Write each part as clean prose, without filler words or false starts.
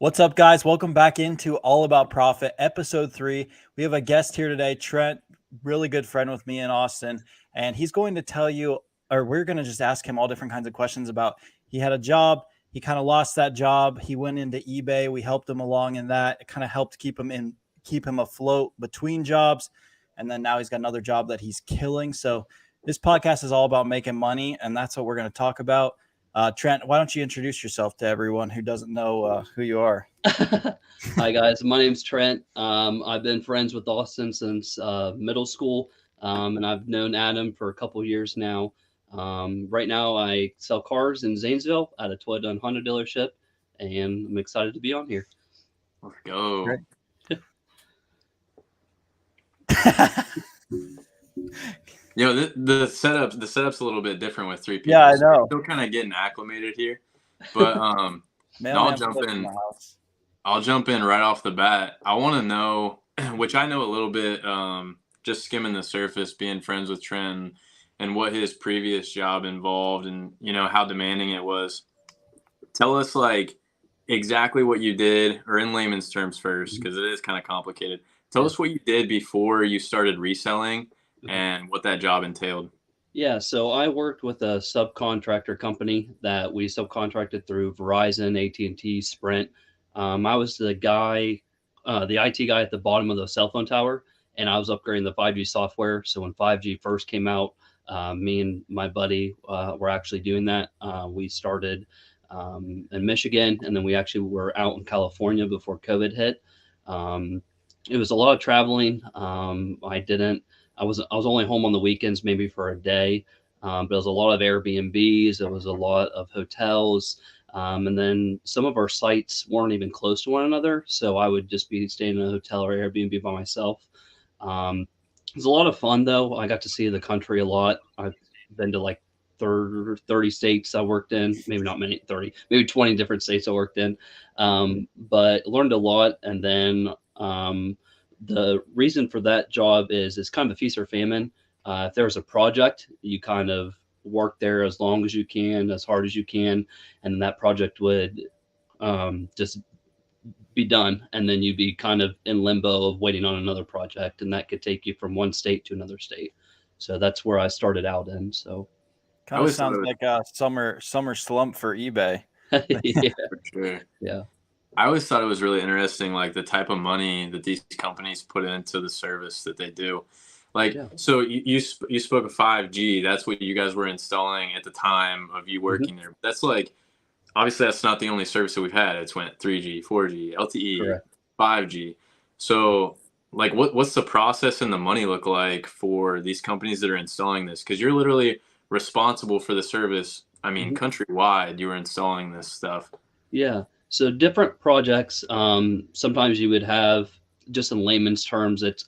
What's up, guys? Welcome back into All About Profit, episode 3. We have a guest here today, Trent, really good friend with me in Austin, and he's going to tell you, or we're going to just ask him all different kinds of questions about. He had a job, he kind of lost that job, he went into eBay, we helped him along in that. It kind of helped keep him afloat between jobs, and then now he's got another job that he's killing. So this podcast is all about making money, and that's what we're going to talk about. Trent, why don't you introduce yourself to everyone who doesn't know who you are? Hi guys, my name's Trent. I've been friends with Austin since middle school, and I've known Adam for a couple years now. Right now, I sell cars in Zanesville at a Toyota and Honda dealership, and I'm excited to be on here. Let's go. Great. The setup's a little bit different with three people. Yeah, I so know. we're still kind of getting acclimated here, but I'll jump in right off the bat. I want to know, which I know a little bit, just skimming the surface, being friends with Trent, and what his previous job involved, and how demanding it was. Tell us exactly what you did, or in layman's terms first, because it is kind of complicated. Tell us what you did before you started reselling and what that job entailed. Yeah, so I worked with a subcontractor company that we subcontracted through Verizon, AT&T, Sprint. I was the guy, the IT guy at the bottom of the cell phone tower, and I was upgrading the 5G software. So when 5G first came out, me and my buddy were actually doing that. We started in Michigan, and then we actually were out in California before COVID hit. It was a lot of traveling. I was only home on the weekends, maybe for a day. But it was a lot of Airbnbs. It was a lot of hotels. And then some of our sites weren't even close to one another. So I would just be staying in a hotel or Airbnb by myself. It was a lot of fun, though. I got to see the country a lot. I've been to like 30 states I worked in, maybe not many, 30, maybe 20 different states I worked in. But learned a lot. And then the reason for that job is it's kind of a feast or famine. If there's a project, you kind of work there as long as you can, as hard as you can, and that project would just be done, and then you'd be kind of in limbo of waiting on another project, and that could take you from one state to another state. So that's where I started out in. So Kind of sounds like a summer slump for eBay. yeah, For sure. yeah. I always thought it was really interesting, the type of money that these companies put into the service that they do. So you spoke of 5G. That's what you guys were installing at the time of you working there. That's obviously that's not the only service that we've had. It's went 3G, 4G, LTE, Correct. 5G. So what's the process and the money look like for these companies that are installing this? Because you're literally responsible for the service. I mean, countrywide, you were installing this stuff. Yeah. So different projects. Sometimes you would have, just in layman's terms, it's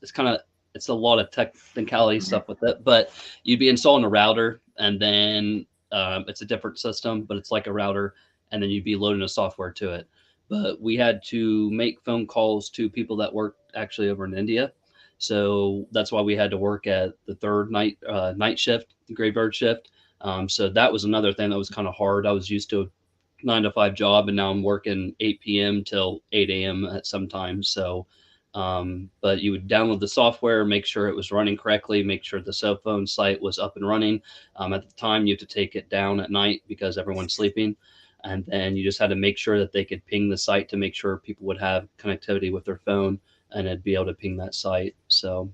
a lot of technicality stuff with it, but you'd be installing a router, and then it's a different system, but it's like a router, and then you'd be loading a software to it. But we had to make phone calls to people that worked actually over in India. So that's why we had to work at the third night shift, graveyard shift. So that was another thing that was kind of hard. I was used to 9 to 5 job, and now I'm working 8 p.m. till 8 a.m. at sometimes. So, but you would download the software, make sure it was running correctly, make sure the cell phone site was up and running. At the time, you have to take it down at night because everyone's sleeping. And then you just had to make sure that they could ping the site to make sure people would have connectivity with their phone and it'd be able to ping that site. So,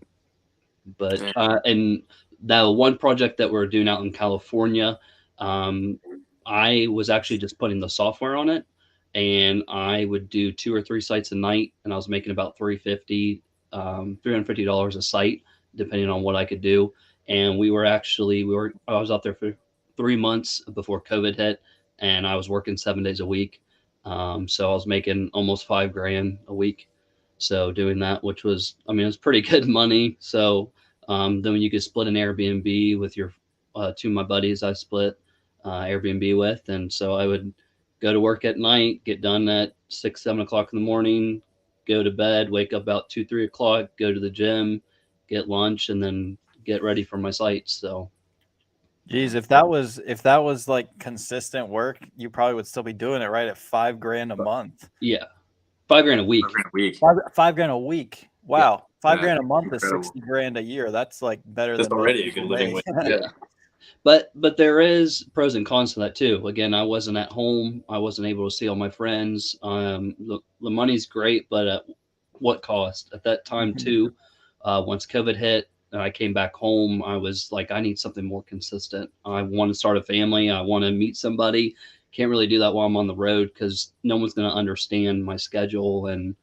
but, and that one project that we're doing out in California, I was actually just putting the software on it, and I would do 2 or 3 sites a night, and I was making about $350 a site, depending on what I could do. And I was out there for 3 months before COVID hit, and I was working 7 days a week. So I was making almost $5,000 a week. So doing that, which was, I mean, it was pretty good money. So then when you could split an Airbnb with your 2 of my buddies, I split Airbnb with, and so I would go to work at night, get done at 6, 7 o'clock in the morning, go to bed, wake up about 2, 3 o'clock, go to the gym, get lunch, and then get ready for my sites. So, Geez, if that was like consistent work, you probably would still be doing it right at $5,000 a month. yeah, $5,000 a week. $5,000 a week. $5,000 a week. Wow. $5,000 a month is incredible. $60,000 a year. That's like better That's than already most a good people living make. wage. Yeah. But there is pros and cons to that too. Again, I wasn't at home. I wasn't able to see all my friends. The money's great, but at what cost? At that time too, once COVID hit and I came back home, I was like, I need something more consistent. I want to start a family. I want to meet somebody. Can't really do that while I'm on the road because no one's going to understand my schedule and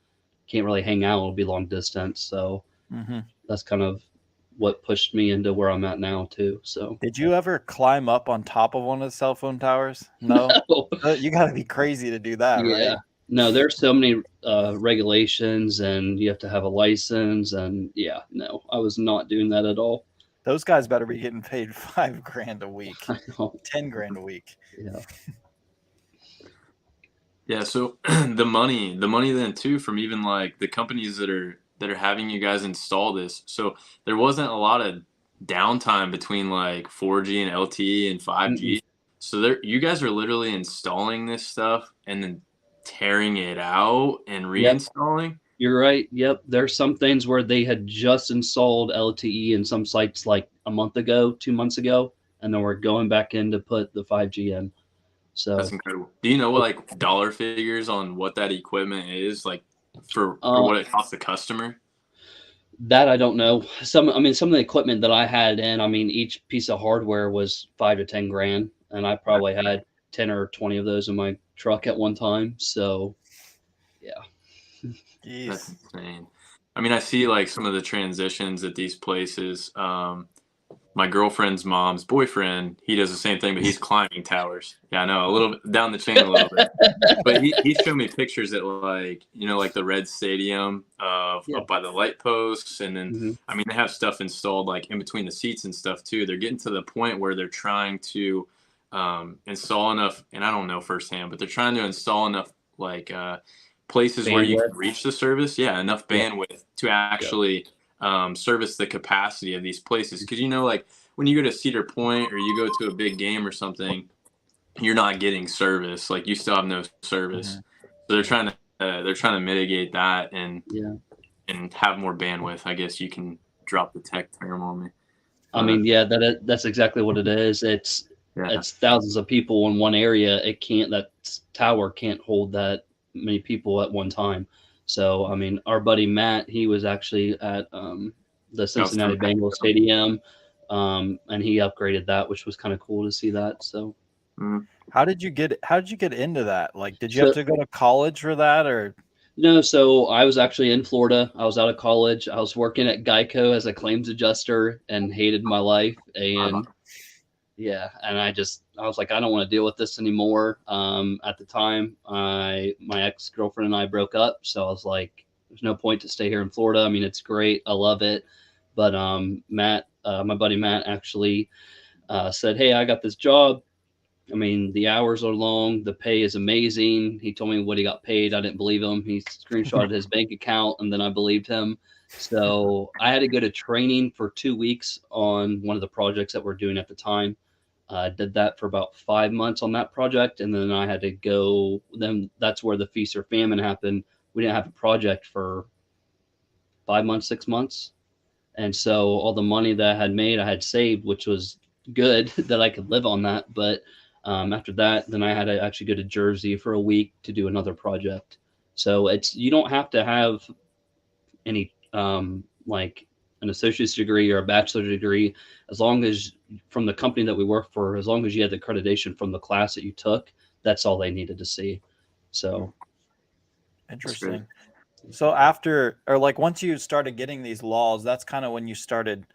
can't really hang out. It'll be long distance. So that's kind of what pushed me into where I'm at now too. So did you ever climb up on top of one of the cell phone towers? No. You got to be crazy to do that, right? No, there's so many regulations and you have to have a license and no, I was not doing that at all. Those guys better be getting paid $5,000 a week, $10,000 a week. Yeah. So the money then too, from even like the companies that are having you guys install this. So there wasn't a lot of downtime between like 4G and LTE and 5G. So you guys are literally installing this stuff and then tearing it out and reinstalling. You're right. Yep. There's some things where they had just installed LTE in some sites like a month ago, 2 months ago, and then we're going back in to put the 5G in. So that's incredible. Do you know what like dollar figures on what that equipment is like for what it costs the customer? That I don't know. Some of the equipment that I had in, each piece of hardware was $5,000 to $10,000, and I probably had 10 or 20 of those in my truck at one time. So, yeah. Jeez. That's insane. I see like some of the transitions at these places. My girlfriend's mom's boyfriend, he does the same thing, but he's climbing towers. Yeah, I know, a little bit down the chain a little bit. But he showed me pictures at like, like the Red Stadium up by the light posts. And then, they have stuff installed like in between the seats and stuff too. They're getting to the point where they're trying to install enough, and I don't know firsthand, but they're trying to install enough like places where you can reach the service. Yeah, enough bandwidth to actually service the capacity of these places. Because like when you go to Cedar Point or you go to a big game or something, you're not getting service. Like you still have no service. So they're trying to mitigate that and have more bandwidth. I guess you can drop the tech term on me. That's exactly what it is. It's thousands of people in one area. That tower can't hold that many people at one time. So, our buddy Matt, he was actually at the Cincinnati Bengals Stadium, and he upgraded that, which was kind of cool to see that. So, how did you get into that? Like, did you have to go to college for that, or? No, so I was actually in Florida. I was out of college. I was working at Geico as a claims adjuster and hated my life. And and I was like, I don't want to deal with this anymore. At the time, my ex-girlfriend and I broke up. So I was like, there's no point to stay here in Florida. It's great. I love it. But Matt, my buddy Matt actually said, hey, I got this job. The hours are long. The pay is amazing. He told me what he got paid. I didn't believe him. He screenshotted his bank account and then I believed him. So I had to go to training for 2 weeks on one of the projects that we're doing at the time. Did that for about 5 months on that project. And then I had to go, then that's where the feast or famine happened. We didn't have a project for 5 months, 6 months. And so all the money that I had made, I had saved, which was good that I could live on that. But after that, then I had to actually go to Jersey for a week to do another project. So you don't have to have any like an associate's degree or a bachelor's degree, as long as from the company that we work for, as long as you had the accreditation from the class that you took, that's all they needed to see. So interesting. So after, or like once you started getting these laws, that's kind of when you started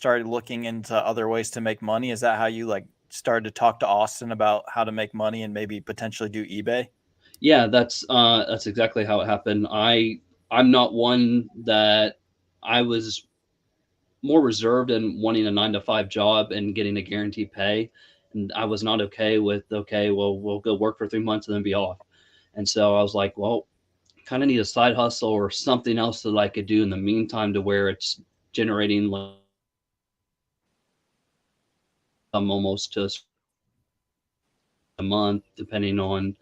looking into other ways to make money. Is that how you like started to talk to Austin about how to make money and maybe potentially do eBay? Yeah, that's exactly how it happened. I'm not one that I was more reserved in wanting a 9-to-5 job and getting a guaranteed pay. And I was not okay with, well, we'll go work for 3 months and then be off. And so I was like, well, kind of need a side hustle or something else that I could do in the meantime to where it's generating like almost to a month, depending on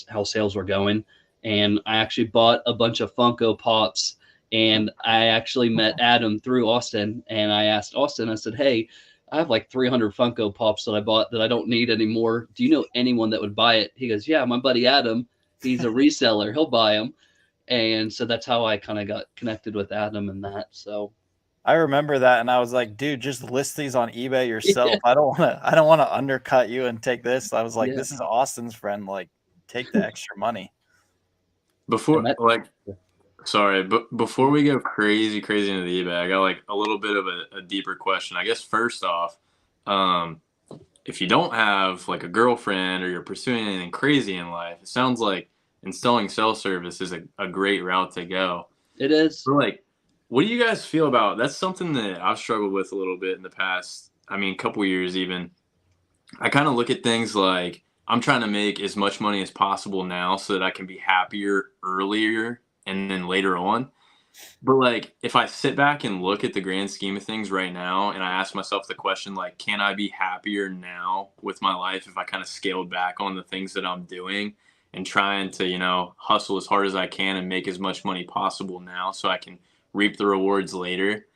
how sales were going. and I actually bought a bunch of Funko Pops. And I actually met Adam through Austin, and I asked Austin, I said, hey, I have like 300 Funko Pops that I bought that I don't need anymore. Do you know anyone that would buy it? He goes, yeah, my buddy Adam. He's a reseller. He'll buy them. And so that's how I kind of got connected with Adam and that. So I remember that, and I was like, dude, just list these on eBay yourself. yeah, I don't want to undercut you and take this. I was like, yeah. this is Austin's friend. Like, take the extra money. Before, That, like, sorry, but before we go crazy into the eBay, I got like a little bit of a deeper question. I guess first off, if you don't have like a girlfriend or you're pursuing anything crazy in life, it sounds like installing cell service is a great route to go. it is. But like, what do you guys feel about? That's something that I've struggled with a little bit in the past. I mean, couple years even. I kind of look at things like I'm trying to make as much money as possible now so that I can be happier earlier and then later on. But like if I sit back and look at the grand scheme of things right now and I ask myself the question like can I be happier now with my life if I kind of scaled back on the things that I'm doing and trying to, hustle as hard as I can and make as much money possible now so I can reap the rewards later.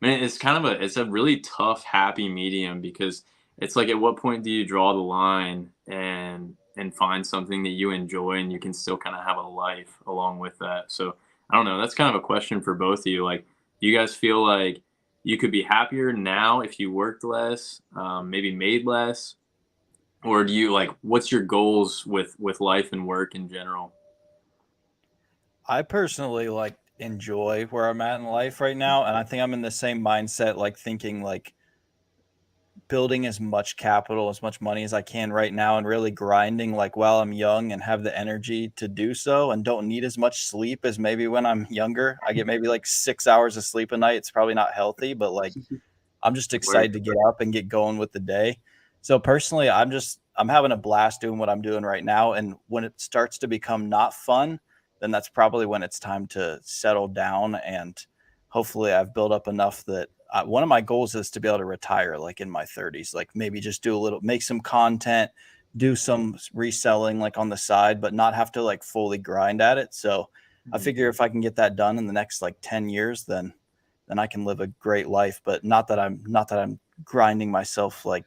I mean, it's a really tough happy medium because it's like at what point do you draw the line and find something that you enjoy and you can still kind of have a life along with that. So I don't know. That's kind of a question for both of you. Like, do you guys feel like you could be happier now if you worked less, maybe made less, or do you like? What's your goals with life and work in general? I personally like enjoy where I'm at in life right now, and I think I'm in the same mindset, like thinking like building as much capital, as much money as I can right now and really grinding like while I'm young and have the energy to do so and don't need as much sleep as maybe when I'm younger. I get maybe like 6 hours of sleep a night. It's probably not healthy, but like I'm just Work. excited to get up and get going with the day. So personally, I'm having a blast doing what I'm doing right now. And when it starts to become not fun, then that's probably when it's time to settle down. And hopefully I've built up enough that one of my goals is to be able to retire like in my 30s, like maybe just make some content, do some reselling like on the side, but not have to like fully grind at it. So I figure if I can get that done in the next like 10 years, then I can live a great life, but not that I'm grinding myself like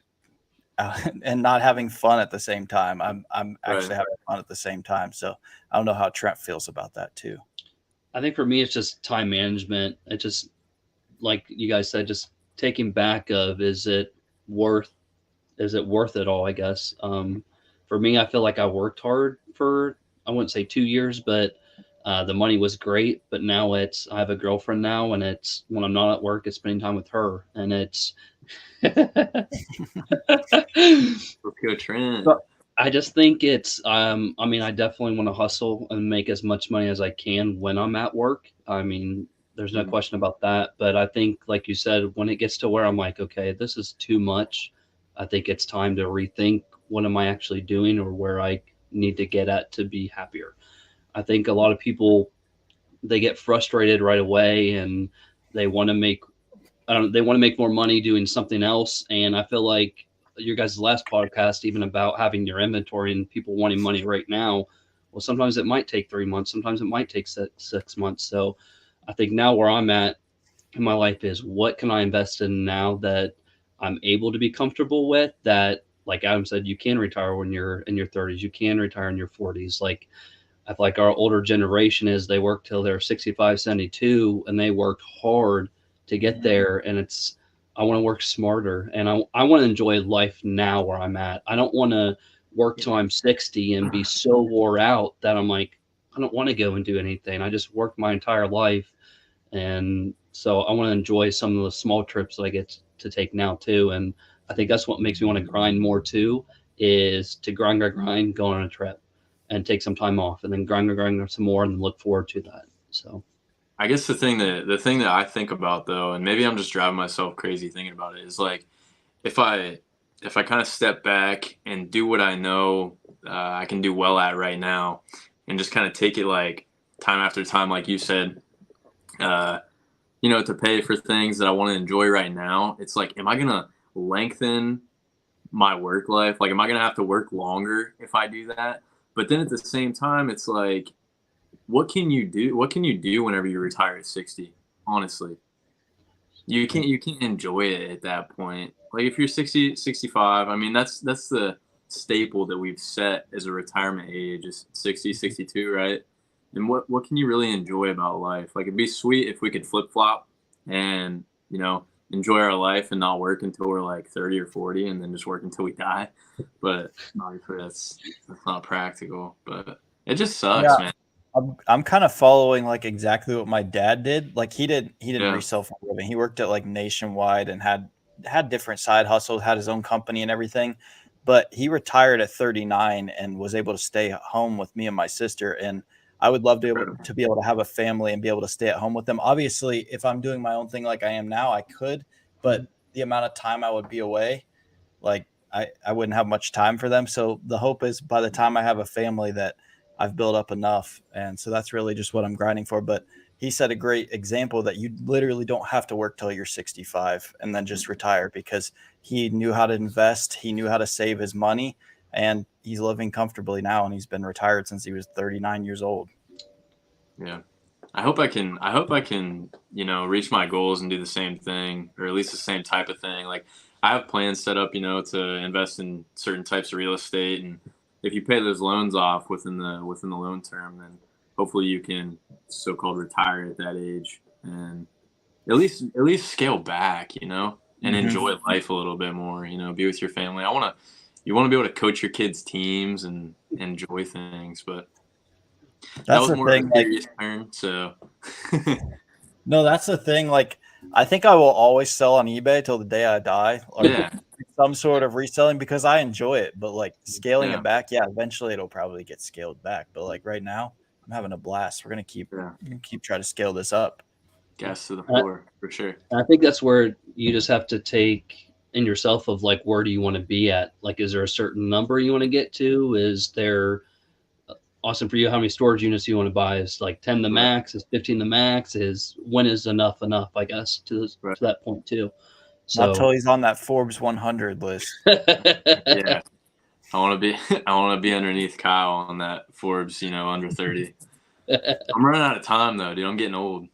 and not having fun at the same time. I'm Right. actually having fun at the same time. So I don't know how Trent feels about that too. I think for me, it's just time management. It just, like you guys said, just taking back of, is it worth it all, I guess. For me, I feel like I worked hard for, I wouldn't say 2 years, but the money was great. But now I have a girlfriend now, and it's when I'm not at work, it's spending time with her. And it's, Let's go, Trent. but I just think it's, I mean, I definitely want to hustle and make as much money as I can when I'm at work. I mean, there's no question about that. But I think, like you said, when it gets to where I'm like, okay, this is too much, I think it's time to rethink what am I actually doing or where I need to get at to be happier. I think a lot of people, they get frustrated right away and they want to make, I don't know, they want to make more money doing something else. And I feel like your guys' last podcast, even about having your inventory and people wanting money right now, well, sometimes it might take 3 months, sometimes it might take 6 months. So I think now where I'm at in my life is what can I invest in now that I'm able to be comfortable with, that, like Adam said, you can retire when you're in your 30s, you can retire in your 40s. Like, I feel like our older generation is, they work till they're 65, 72, and they worked hard to get there. And it's, I want to work smarter, and I want to enjoy life now where I'm at. I don't want to work till I'm 60 and be so wore out that I'm like, I don't want to go and do anything. I just worked my entire life. And so I want to enjoy some of the small trips that I get to take now too. And I think that's what makes me want to grind more too, is to grind, go on a trip and take some time off, and then grind some more and look forward to that. So I guess the thing that I think about though, and maybe I'm just driving myself crazy thinking about it, is like if I kind of step back and do what I know I can do well at right now, and just kind of take it like time after time, like you said, uh, to pay for things that I want to enjoy right now. It's like, am I gonna lengthen my work life? Like, am I gonna have to work longer if I do that? But then at the same time, it's like what can you do? What can you do whenever you retire at 60? Honestly, you can't enjoy it at that point. Like if you're 60, 65, I mean, that's the staple that we've set as a retirement age is 60, 62, right? And what can you really enjoy about life? Like it'd be sweet if we could flip flop and, enjoy our life and not work until we're like 30 or 40 and then just work until we die. But obviously that's not practical, but it just sucks, Yeah. man. I'm kind of following like exactly what my dad did. Like he didn't Yeah. resell for a living. He worked at like Nationwide and had different side hustles, had his own company and everything. But he retired at 39 and was able to stay home with me and my sister. And I would love to be able to have a family and be able to stay at home with them. Obviously, if I'm doing my own thing like I am now, I could, but the amount of time I would be away, like I wouldn't have much time for them. So the hope is by the time I have a family that I've built up enough. And so that's really just what I'm grinding for. But he set a great example that you literally don't have to work till you're 65 and then just retire, because he knew how to invest. He knew how to save his money, and he's living comfortably now. And he's been retired since he was 39 years old. Yeah. I hope I can, reach my goals and do the same thing, or at least the same type of thing. Like I have plans set up, to invest in certain types of real estate, and if you pay those loans off within the loan term, then hopefully you can so-called retire at that age and at least scale back, and enjoy life a little bit more, be with your family. You want to be able to coach your kids' teams and enjoy things, but that was more of a serious turn. So no, that's the thing. Like I think I will always sell on eBay till the day I die. Yeah. Some sort of reselling because I enjoy it, but like scaling it back, eventually it'll probably get scaled back. But like right now, I'm having a blast. We're gonna keep trying to scale this up. Gas to the floor for sure. I think that's where you just have to take in yourself of like, where do you want to be at? Like, is there a certain number you want to get to? Is there awesome for you? How many storage units you want to buy? Is like 10 the max? Is 15 the max? Is when is enough, I guess, to that point too. So not till he's on that Forbes 100 list. Yeah. I want to be underneath Kyle on that Forbes, under 30. I'm running out of time though, dude. I'm getting old.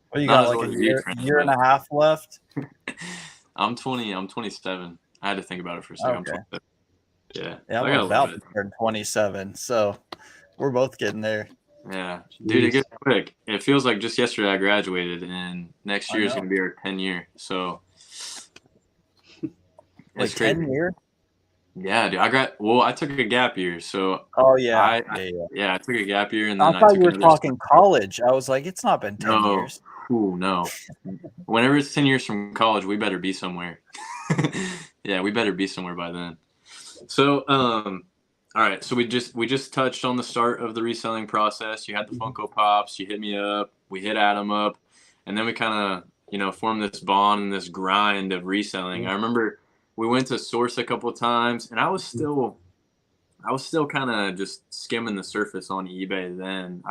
Well, you got like a year and a half left. I'm 20. I'm 27. I had to think about it for a second. Okay. Yeah. I'm about to turn 27, so we're both getting there. Yeah, dude, it gets quick. It feels like just yesterday I graduated, and next year is going to be our 10 year. So like 10 year. Yeah, dude. I took a gap year, so. Oh yeah, I took a gap year, and then I thought you were talking college. I was like, it's not been 10 years. Ooh, no. Whenever it's 10 years from college, we better be somewhere. Yeah, we better be somewhere by then. So, all right. So we just touched on the start of the reselling process. You had the Funko Pops. You hit me up. We hit Adam up, and then we kind of formed this bond and this grind of reselling. I remember we went to Source a couple of times, and I was still kind of just skimming the surface on eBay then.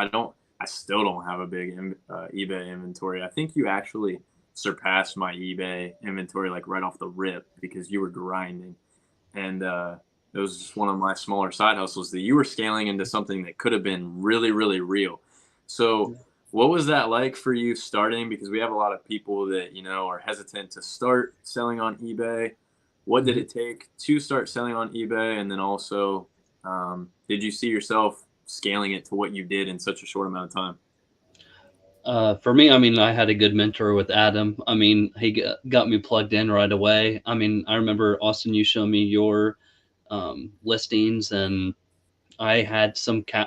I still don't have a big eBay inventory. I think you actually surpassed my eBay inventory like right off the rip because you were grinding. And it was just one of my smaller side hustles that you were scaling into something that could have been really, really real. So what was that like for you starting? Because we have a lot of people that, are hesitant to start selling on eBay. What did it take to start selling on eBay? And then also, did you see yourself scaling it to what you did in such a short amount of time? For me, I had a good mentor with Adam. He got me plugged in right away. I remember, Austin, you showed me your listings, and I had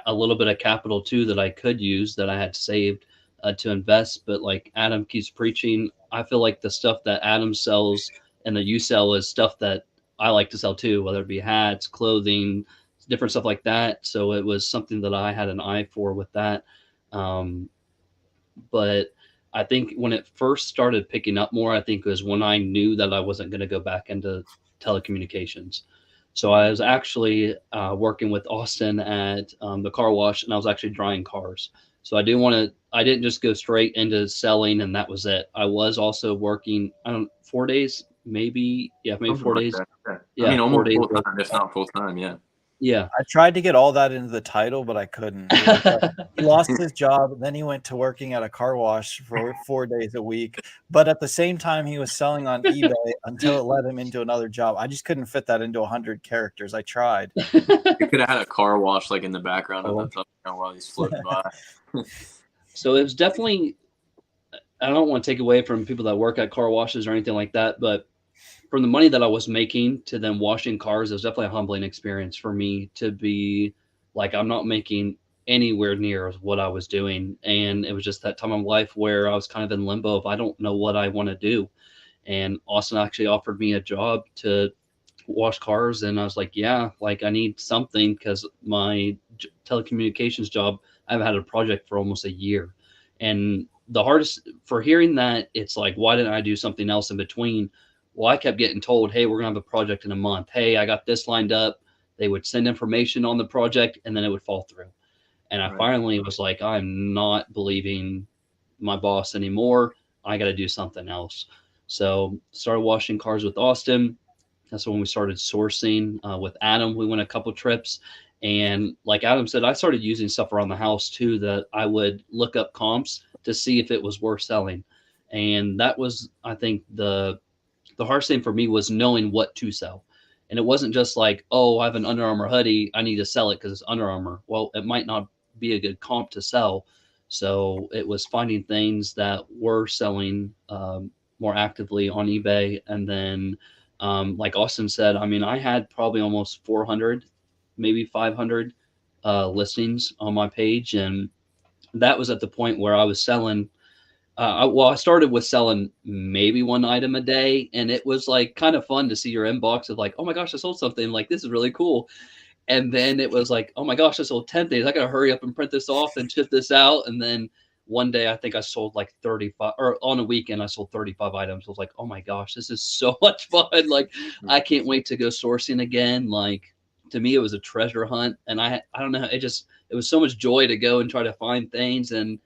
a little bit of capital too that I could use that I had saved to invest. But like Adam keeps preaching, I feel like the stuff that Adam sells and that you sell is stuff that I like to sell too, whether it be hats, clothing, different stuff like that. So it was something that I had an eye for with that. But I think when it first started picking up more, I think was when I knew that I wasn't going to go back into telecommunications. So I was actually working with Austin at the car wash, and I was actually drying cars. So I didn't just go straight into selling and that was it. I was also working, 4 days, maybe 4 days. Yeah. Almost full time, if not full time. Yeah. Yeah. I tried to get all that into the title, but I couldn't. It was like he lost his job, then he went to working at a car wash for 4 days a week, but at the same time, he was selling on eBay until it led him into another job. I just couldn't fit that into 100 characters. I tried. You could have had a car wash like in the background of that while he's floating by. So it was definitely, I don't want to take away from people that work at car washes or anything like that, but from the money that I was making to then washing cars, it was definitely a humbling experience for me to be like, I'm not making anywhere near what I was doing. And it was just that time of life where I was kind of in limbo of, I don't know what I want to do. And Austin actually offered me a job to wash cars. And I was like, yeah, like I need something because my telecommunications job, I've had a project for almost a year. And the hardest for hearing that, it's like, why didn't I do something else in between? Well, I kept getting told, hey, we're going to have a project in a month. Hey, I got this lined up. They would send information on the project and then it would fall through. And I finally was like, I'm not believing my boss anymore. I got to do something else. So started washing cars with Austin. That's when we started sourcing with Adam. We went a couple trips. And like Adam said, I started using stuff around the house too, that I would look up comps to see if it was worth selling. And that was, I think, the hardest thing for me was knowing what to sell. And it wasn't just like, oh, I have an Under Armour hoodie, I need to sell it because it's Under Armour. Well, it might not be a good comp to sell. So it was finding things that were selling more actively on eBay. And then, like Austin said, I mean, I had probably almost 400, maybe 500 listings on my page. And that was at the point where I was selling. I started with selling maybe one item a day, and it was like kind of fun to see your inbox of like, oh my gosh, I sold something. Like, this is really cool. And then it was like, oh my gosh, I sold 10 things. I got to hurry up and print this off and ship this out. And then one day, I think I sold like 35, or on a weekend, I sold 35 items. I was like, oh my gosh, this is so much fun. Like, I can't wait to go sourcing again. Like, to me, it was a treasure hunt. And I don't know, it was so much joy to go and try to find things. And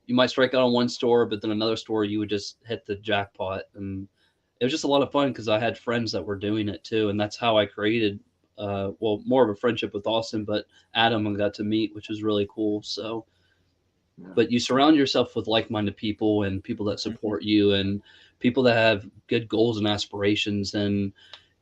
you might strike out on one store, but then another store, you would just hit the jackpot. And it was just a lot of fun because I had friends that were doing it too. And that's how I created, more of a friendship with Austin, but Adam I got to meet, which was really cool. So, but you surround yourself with like-minded people and people that support you and people that have good goals and aspirations. And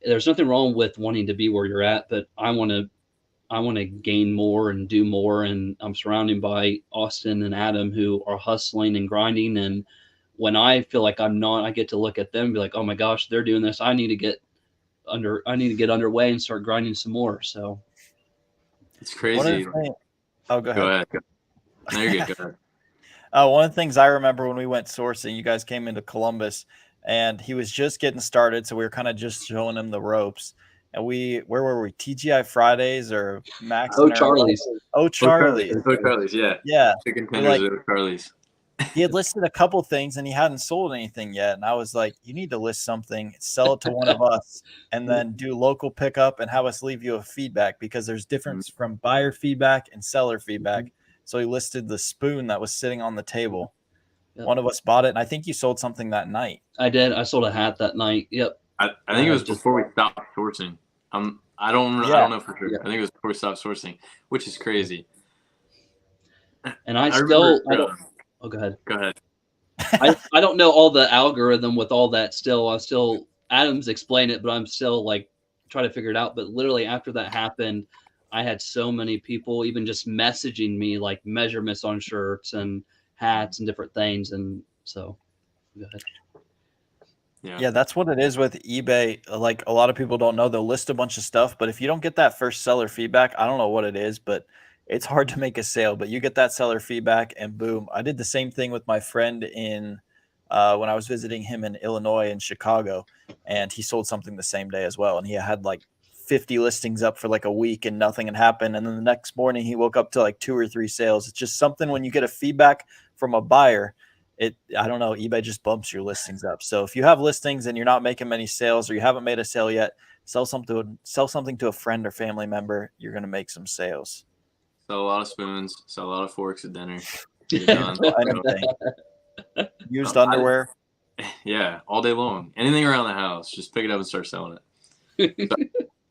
there's nothing wrong with wanting to be where you're at, but I want to gain more and do more. And I'm surrounded by Austin and Adam who are hustling and grinding. And when I feel like I'm not, I get to look at them and be like, oh my gosh, they're doing this. I need to get underway and start grinding some more. So it's crazy. Oh, go ahead. No, you're good. Go ahead. One of the things I remember when we went sourcing, you guys came into Columbus and he was just getting started. So we were kind of just showing him the ropes. And where were we? TGI Fridays or Max? Charlie's. Charlie's. Charlie's, yeah. Yeah. Chicken tenders at Charlie's. He had listed a couple things and he hadn't sold anything yet. And I was like, you need to list something, sell it to one of us, and then do local pickup and have us leave you a feedback because there's difference from buyer feedback and seller feedback. So he listed the spoon that was sitting on the table. Yep. One of us bought it. And I think you sold something that night. I did. I sold a hat that night. Yep. I think it was before we stopped sourcing. I don't know for sure. Yeah. I think it was before we stopped sourcing, which is crazy. And go ahead. Go ahead. I don't know all the algorithm with all that still. Adam's explained it, but I'm still like trying to figure it out. But literally after that happened, I had so many people even just messaging me like measurements on shirts and hats and different things. And so go ahead. Yeah, that's what it is with eBay. Like a lot of people don't know, they'll list a bunch of stuff, but if you don't get that first seller feedback, I don't know what it is, but it's hard to make a sale. But you get that seller feedback and boom. I did the same thing with my friend in when I was visiting him in Illinois and Chicago, and he sold something the same day as well. And he had like 50 listings up for like a week and nothing had happened. And then the next morning he woke up to like 2 or 3 sales. It's just something when you get a feedback from a buyer, I don't know, eBay just bumps your listings up. So if you have listings and you're not making many sales or you haven't made a sale yet, sell something to a friend or family member. You're going to make some sales. Sell a lot of spoons, sell a lot of forks at dinner. Used underwear. Yeah, all day long. Anything around the house, just pick it up and start selling it.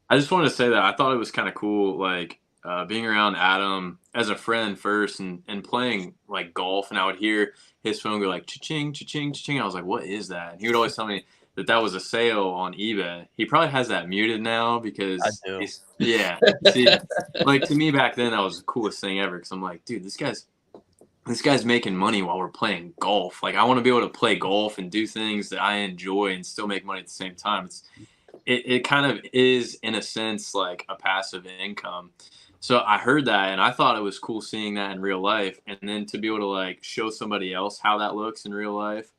I just wanted to say that I thought it was kind of cool, like being around Adam as a friend first, and playing like golf, and I would hear his phone go like cha-ching, cha-ching, cha-ching. I was like, what is that? And he would always tell me that that was a sale on eBay. He probably has that muted now I because do. yeah. See, like to me back then, that was the coolest thing ever. Because I'm like, dude, this guy's making money while we're playing golf. Like I want to be able to play golf and do things that I enjoy and still make money at the same time. It kind of is in a sense like a passive income. So I heard that and I thought it was cool seeing that in real life, and then to be able to like show somebody else how that looks in real life,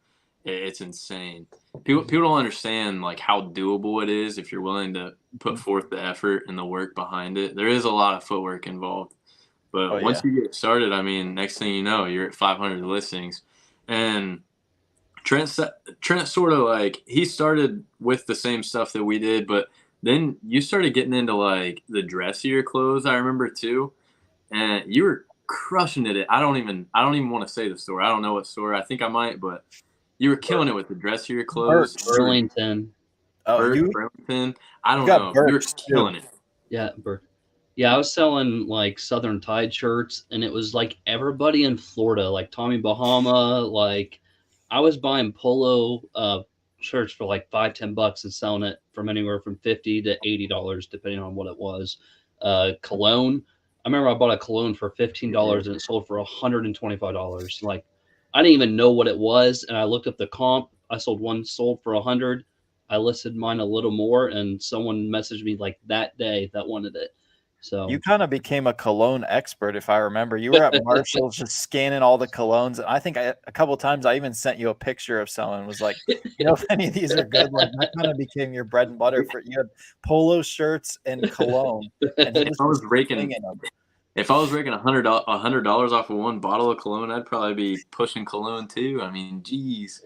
it's insane. People don't understand like how doable it is if you're willing to put forth the effort and the work behind it. There is a lot of footwork involved. Oh But yeah. once you get started, I mean, next thing you know, you're at 500 listings. And Trent sort of like he started with the same stuff that we did, but then you started getting into like the dressier clothes. I remember too, and you were crushing it. I don't even want to say the store. I don't know what store. I think I might, but you were killing it with the dressier clothes. Birch. You were Burlington. Oh, Birch, you Burlington. I you don't got know. You were Birch too. killing it. Yeah, yeah, I was selling like Southern Tide shirts, and it was like everybody in Florida, like Tommy Bahama. Like I was buying polo shirts for like $5-10 and selling it from anywhere from $50 to $80, depending on what it was. Cologne. I remember I bought a cologne for $15 and it sold for $125. Like I didn't even know what it was, and I looked up the comp. I sold one, sold for 100. I listed mine a little more, and someone messaged me like that day that wanted it. You So kind of became a cologne expert, if I remember. You were at Marshall's just scanning all the colognes. And I think a couple of times I even sent you a picture of someone, was like, you know, if any of these are good. Like that kind of became your bread and butter. For you had polo shirts and cologne, and he If was I was just raking slinging them. If I was making $100 off of one bottle of cologne, I'd probably be pushing cologne too. I mean, geez,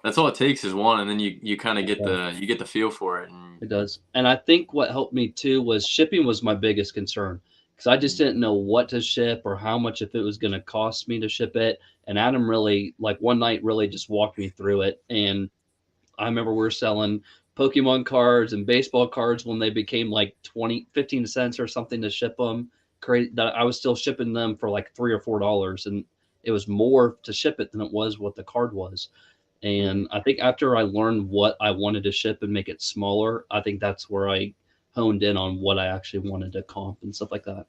that's all it takes is one, and then you kind of get the feel for it. And it does. And I think what helped me too was shipping was my biggest concern, because I just didn't know what to ship or how much if it was going to cost me to ship it. And Adam really, like one night, really just walked me through it. And I remember we were selling Pokemon cards and baseball cards when they became like 15 cents or something to ship them. Crazy that I was still shipping them for like $3 or $4, and it was more to ship it than it was what the card was. And I think after I learned what I wanted to ship and make it smaller, I think that's where I honed in on what I actually wanted to comp and stuff like that.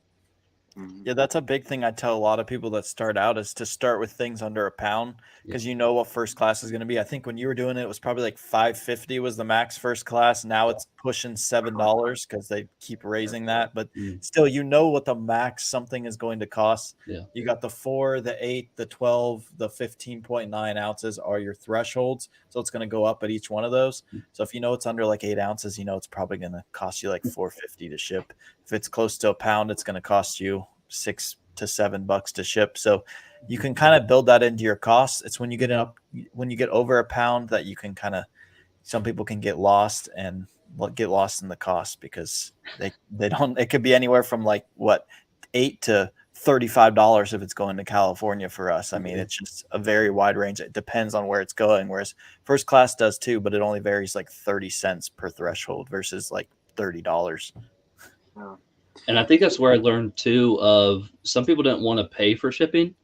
Yeah, that's a big thing I tell a lot of people that start out, is to start with things under a pound, because you know what first class is going to be. I think when you were doing it, it was probably like 550 was the max first class. Now it's pushing $7 because they keep raising that. But still, you know what the max something is going to cost. Yeah. You got the 4, the 8, the 12, the 15.9 ounces are your thresholds. So it's going to go up at each one of those. So if you know it's under like 8 ounces, you know it's probably going to cost you like $4.50 to ship. If it's close to a pound, it's going to cost you $6 to $7 to ship. So you can kind of build that into your costs. It's when you get over a pound that you can kind of, some people can get lost in the cost, because they don't, it could be anywhere from like what, $8 to $35 if it's going to California for us. I mean, it's just a very wide range. It depends on where it's going. Whereas first class does too, but it only varies like 30 cents per threshold versus like $30. And I think that's where I learned too of some people didn't want to pay for shipping.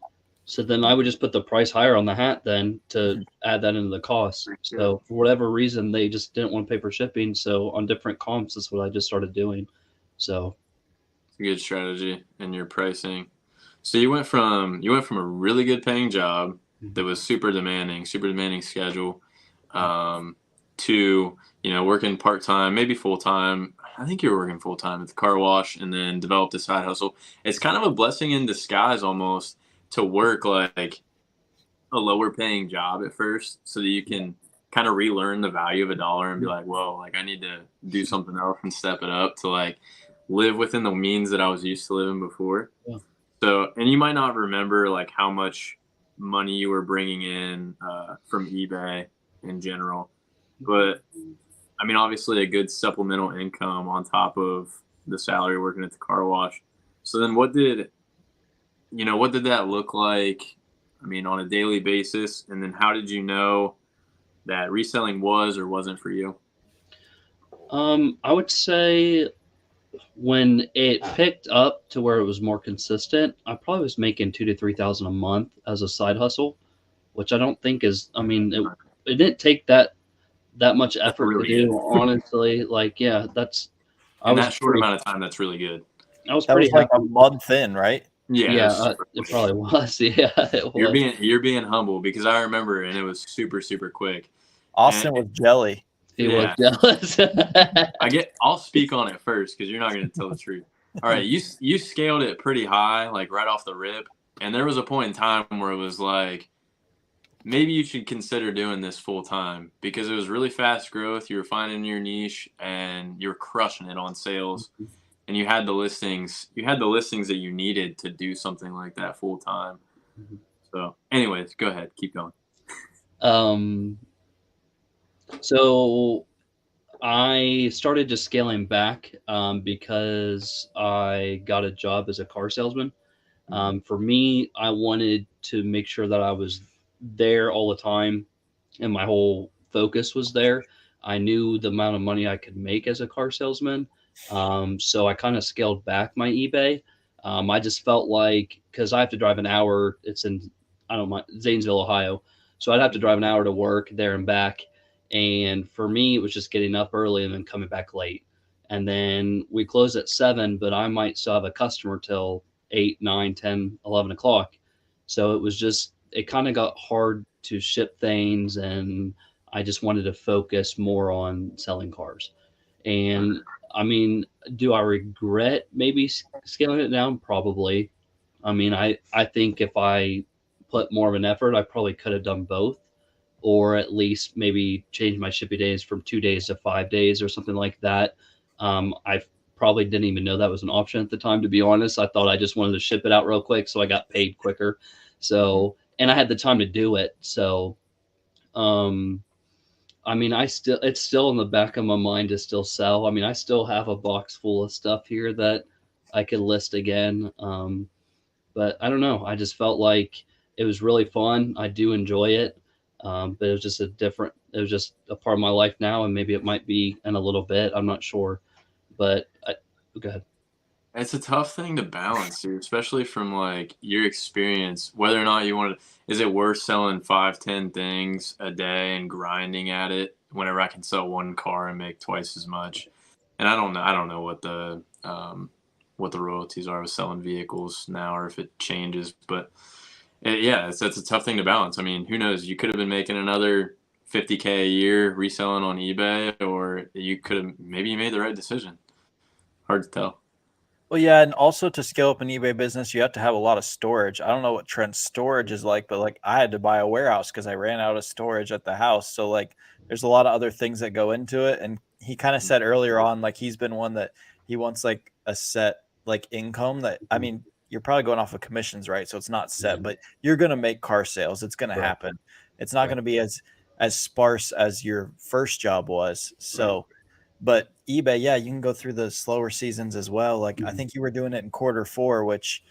So then I would just put the price higher on the hat then to add that into the cost. So for whatever reason, they just didn't want to pay for shipping. So on different comps, that's what I just started doing. So it's a good strategy in your pricing. So you went from a really good paying job that was super demanding schedule, to working part time, maybe full time. I think you were working full time at the car wash, and then developed a side hustle. It's kind of a blessing in disguise almost to work like a lower paying job at first, so that you can kind of relearn the value of a dollar and be like, whoa, like I need to do something else and step it up to like live within the means that I was used to living before. Yeah. So, and you might not remember like how much money you were bringing in from eBay in general, but I mean, obviously a good supplemental income on top of the salary working at the car wash. So then what did that look like? I mean, on a daily basis, and then how did you know that reselling was or wasn't for you? I would say when it picked up to where it was more consistent, I probably was making 2 to 3 thousand a month as a side hustle, which I don't think is. I mean, it didn't take that much That's effort to really do. good. Honestly, like yeah, I In was that short pretty amount of time, that's really good. I was That pretty was like a happy. month in, right? Yeah, Yeah, super it quick. probably was. Yeah, it You're was. being humble because I remember, and it was super super quick. And Austin was jelly. He was yeah, jealous. I'll speak on it first because you're not going to tell the truth. All right, you scaled it pretty high, like right off the rip, and there was a point in time where it was like maybe you should consider doing this full time because it was really fast growth. You were finding your niche and you were crushing it on sales, and you had the listings. You had the listings that you needed to do something like that full time. So, anyways, go ahead, keep going. um, so I started just scaling back because I got a job as a car salesman. For me, I wanted to make sure that I was there all the time and my whole focus was there. I knew the amount of money I could make as a car salesman. So I kind of scaled back my eBay. I just felt like because I have to drive an hour, it's in, I don't mind, Zanesville, Ohio. So I'd have to drive an hour to work there and back. And for me, it was just getting up early and then coming back late. And then we close at 7, but I might still have a customer till 8, 9, 10, 11 o'clock. So it was just, it kind of got hard to ship things. And I just wanted to focus more on selling cars. And I mean, do I regret maybe scaling it down? Probably. I mean, I think if I put more of an effort, I probably could have done both, or at least maybe change my shipping days from 2 days to 5 days or something like that. I probably didn't even know that was an option at the time, to be honest. I thought I just wanted to ship it out real quick so I got paid quicker. So, and I had the time to do it. So, um, I mean, it's still in the back of my mind to still sell. I mean, I still have a box full of stuff here that I could list again. But I don't know. I just felt like it was really fun. I do enjoy it. But it was just it was just a part of my life now. And maybe it might be in a little bit. I'm not sure. But go ahead. It's a tough thing to balance, dude, especially from like your experience, whether or not you want to, is it worth selling 5, 10 things a day and grinding at it whenever I can sell one car and make twice as much? And I don't know what the royalties are with selling vehicles now or if it changes, but yeah, it's a tough thing to balance. I mean, who knows? You could have been making another 50K a year reselling on eBay, or you could have maybe you made the right decision. Hard to tell. Well, yeah, and also to scale up an eBay business, you have to have a lot of storage. I don't know what Trent's storage is like, but like I had to buy a warehouse because I ran out of storage at the house. So like there's a lot of other things that go into it. And he kind of said earlier on, like he's been one that he wants like a set like income that I mean, you're probably going off of commissions, right? So it's not set, but you're gonna make car sales. It's gonna Right. happen. It's not Right. gonna be as sparse as your first job was. So but eBay, yeah, you can go through the slower seasons as well. Like I think you were doing it in quarter 4, which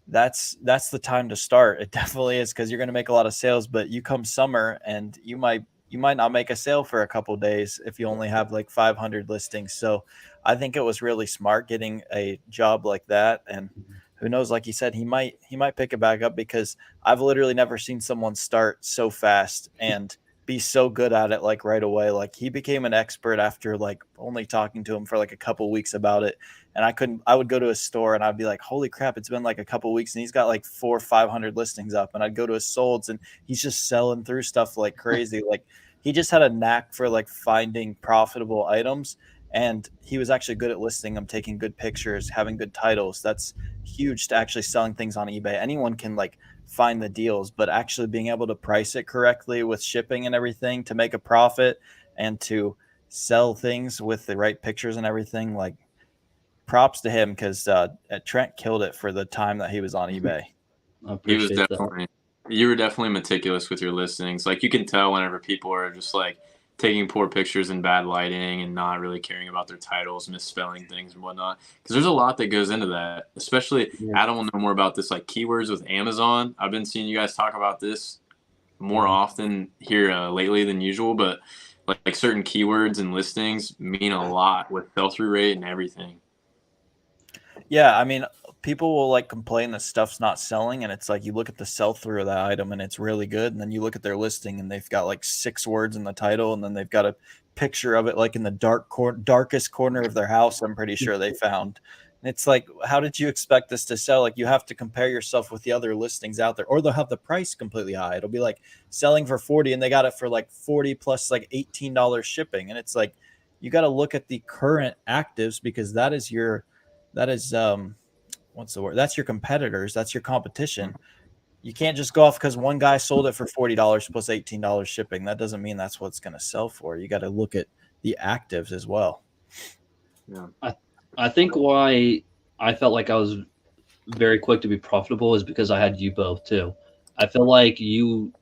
that's the time to start. It definitely is because you're going to make a lot of sales. But you come summer and you might not make a sale for a couple days if you only have like 500 listings. So I think it was really smart getting a job like that. And who knows, like you said, he might pick it back up because I've literally never seen someone start so fast and be so good at it like right away. Like he became an expert after like only talking to him for like a couple weeks about it. And I would go to a store and I'd be like, holy crap, it's been like a couple weeks and he's got like 400 or 500 listings up. And I'd go to his solds and he's just selling through stuff like crazy. Like he just had a knack for like finding profitable items. And he was actually good at listing them, taking good pictures, having good titles. That's huge to actually selling things on eBay. Anyone can like find the deals, but actually being able to price it correctly with shipping and everything to make a profit and to sell things with the right pictures and everything, like props to him because Trent killed it for the time that he was on eBay. I He was appreciate that. definitely, you were definitely meticulous with your listings. Like you can tell whenever people are just like taking poor pictures in bad lighting and not really caring about their titles, misspelling things and whatnot. Because there's a lot that goes into that. Especially, Yeah. Adam will know more about this, like keywords with Amazon. I've been seeing you guys talk about this more often here lately than usual, but like certain keywords and listings mean a lot with sell-through rate and everything. Yeah, I mean, people will like complain that stuff's not selling, and it's like you look at the sell through of that item and it's really good, and then you look at their listing and they've got like 6 words in the title, and then they've got a picture of it like in the darkest corner of their house. I'm pretty sure they found. And it's like, how did you expect this to sell? Like, you have to compare yourself with the other listings out there, or they'll have the price completely high. It'll be like selling for 40, and they got it for like 40 plus like $18 shipping, and it's like you got to look at the current actives because that is what's the word? That's your competitors. That's your competition. You can't just go off because one guy sold it for $40 plus $18 shipping. That doesn't mean that's what's going to sell for. You got to look at the actives as well. Yeah. I think why I felt like I was very quick to be profitable is because I had you both too. I feel like you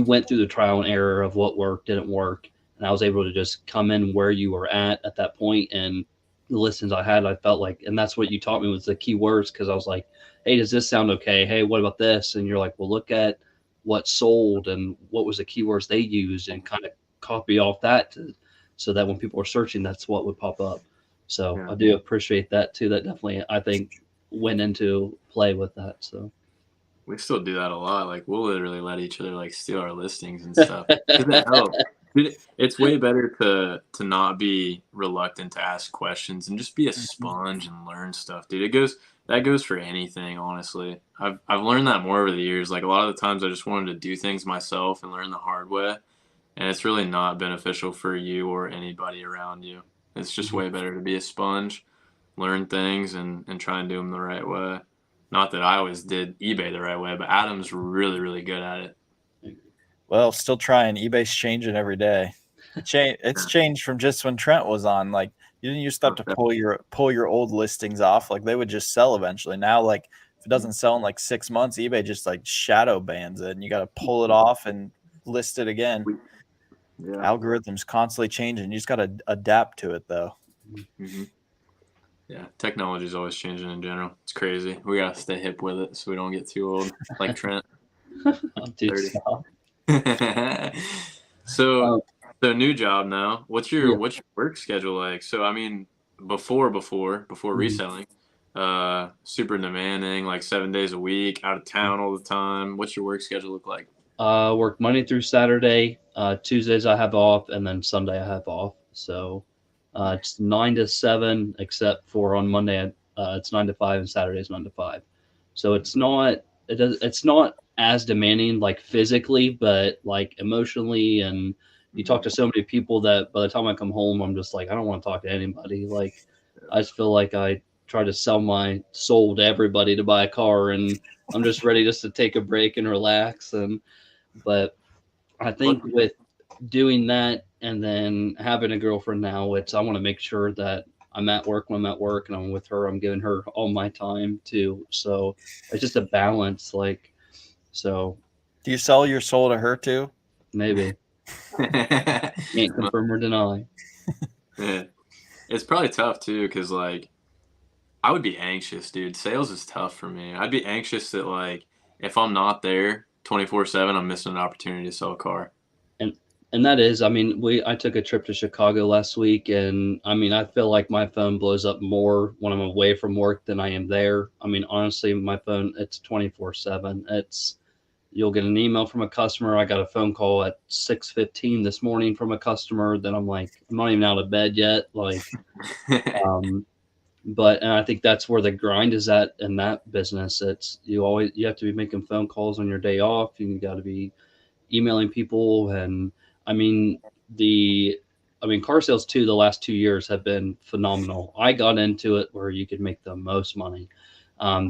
went through the trial and error of what worked, didn't work, and I was able to just come in where you were at that point, and the listens I had, I felt like, and that's what you taught me was the key words, because I was like, hey, does this sound okay? Hey, what about this? And you're like, well, look at what sold and what was the keywords they used, and kind of copy off that so that when people are searching, that's what would pop up. So Yeah. I do appreciate that too. That definitely, I think, went into play with that. So We still do that a lot. Like we'll literally let each other like steal our listings and stuff. It helps. Dude, it's way better to not be reluctant to ask questions and just be a sponge and learn stuff, dude. That goes for anything, honestly. I've learned that more over the years. Like a lot of the times I just wanted to do things myself and learn the hard way. And it's really not beneficial for you or anybody around you. It's just way better to be a sponge, learn things and try and do them the right way. Not that I always did eBay the right way, but Adam's really, really good at it. Well, still trying. eBay's changing every day. It's changed from just when Trent was on. Like, you didn't used to have to pull your old listings off. Like, they would just sell eventually. Now, like, if it doesn't sell in like 6 months, eBay just like shadow bans it, and you got to pull it off and list it again. Yeah. Algorithms constantly changing. You just got to adapt to it, though. Mm-hmm. Yeah, technology is always changing in general. It's crazy. We gotta stay hip with it so we don't get too old, like Trent. dude, 30. So new job now. What's your work schedule like? So I mean, before reselling, super demanding, like 7 days a week, out of town all the time. What's your work schedule look like? Work Monday through Saturday. Tuesdays I have off, and then Sunday I have off. So it's 9 to 7, except for on Monday it's 9 to 5, and Saturday is 9 to 5. So it's not as demanding like physically, but like emotionally, and you talk to so many people that by the time I come home, I'm just like, I don't want to talk to anybody. Like, I just feel like I try to sell my soul to everybody to buy a car, and I'm just ready just to take a break and relax. But I think with doing that and then having a girlfriend now, I want to make sure that I'm at work when I'm at work, and I'm with her. I'm giving her all my time too. So it's just a balance. Like, so. Do you sell your soul to her too? Maybe. Can't confirm or deny. Yeah. It's probably tough too, because like I would be anxious, dude. Sales is tough for me. I'd be anxious that like if I'm not there 24/7, I'm missing an opportunity to sell a car. And that is, I mean, I took a trip to Chicago last week, and I mean, I feel like my phone blows up more when I'm away from work than I am there. I mean, honestly, my phone, it's 24/7. You'll get an email from a customer. I got a phone call at 6:15 this morning from a customer that I'm like, I'm not even out of bed yet. Like, and I think that's where the grind is at in that business. You have to be making phone calls on your day off. You got to be emailing people. And I mean, car sales too, the last 2 years have been phenomenal. I got into it where you could make the most money.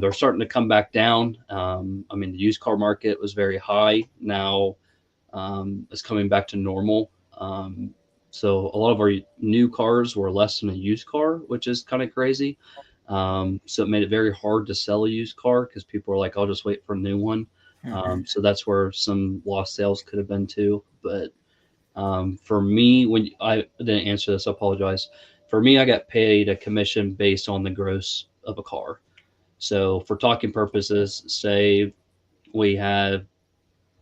They're starting to come back down. I mean, the used car market was very high. Now it's coming back to normal. So a lot of our new cars were less than a used car, which is kind of crazy. So it made it very hard to sell a used car because people are like, I'll just wait for a new one. So that's where some lost sales could have been too. But for me, when I didn't answer this, I apologize. For me, I got paid a commission based on the gross of a car. So for talking purposes, say we have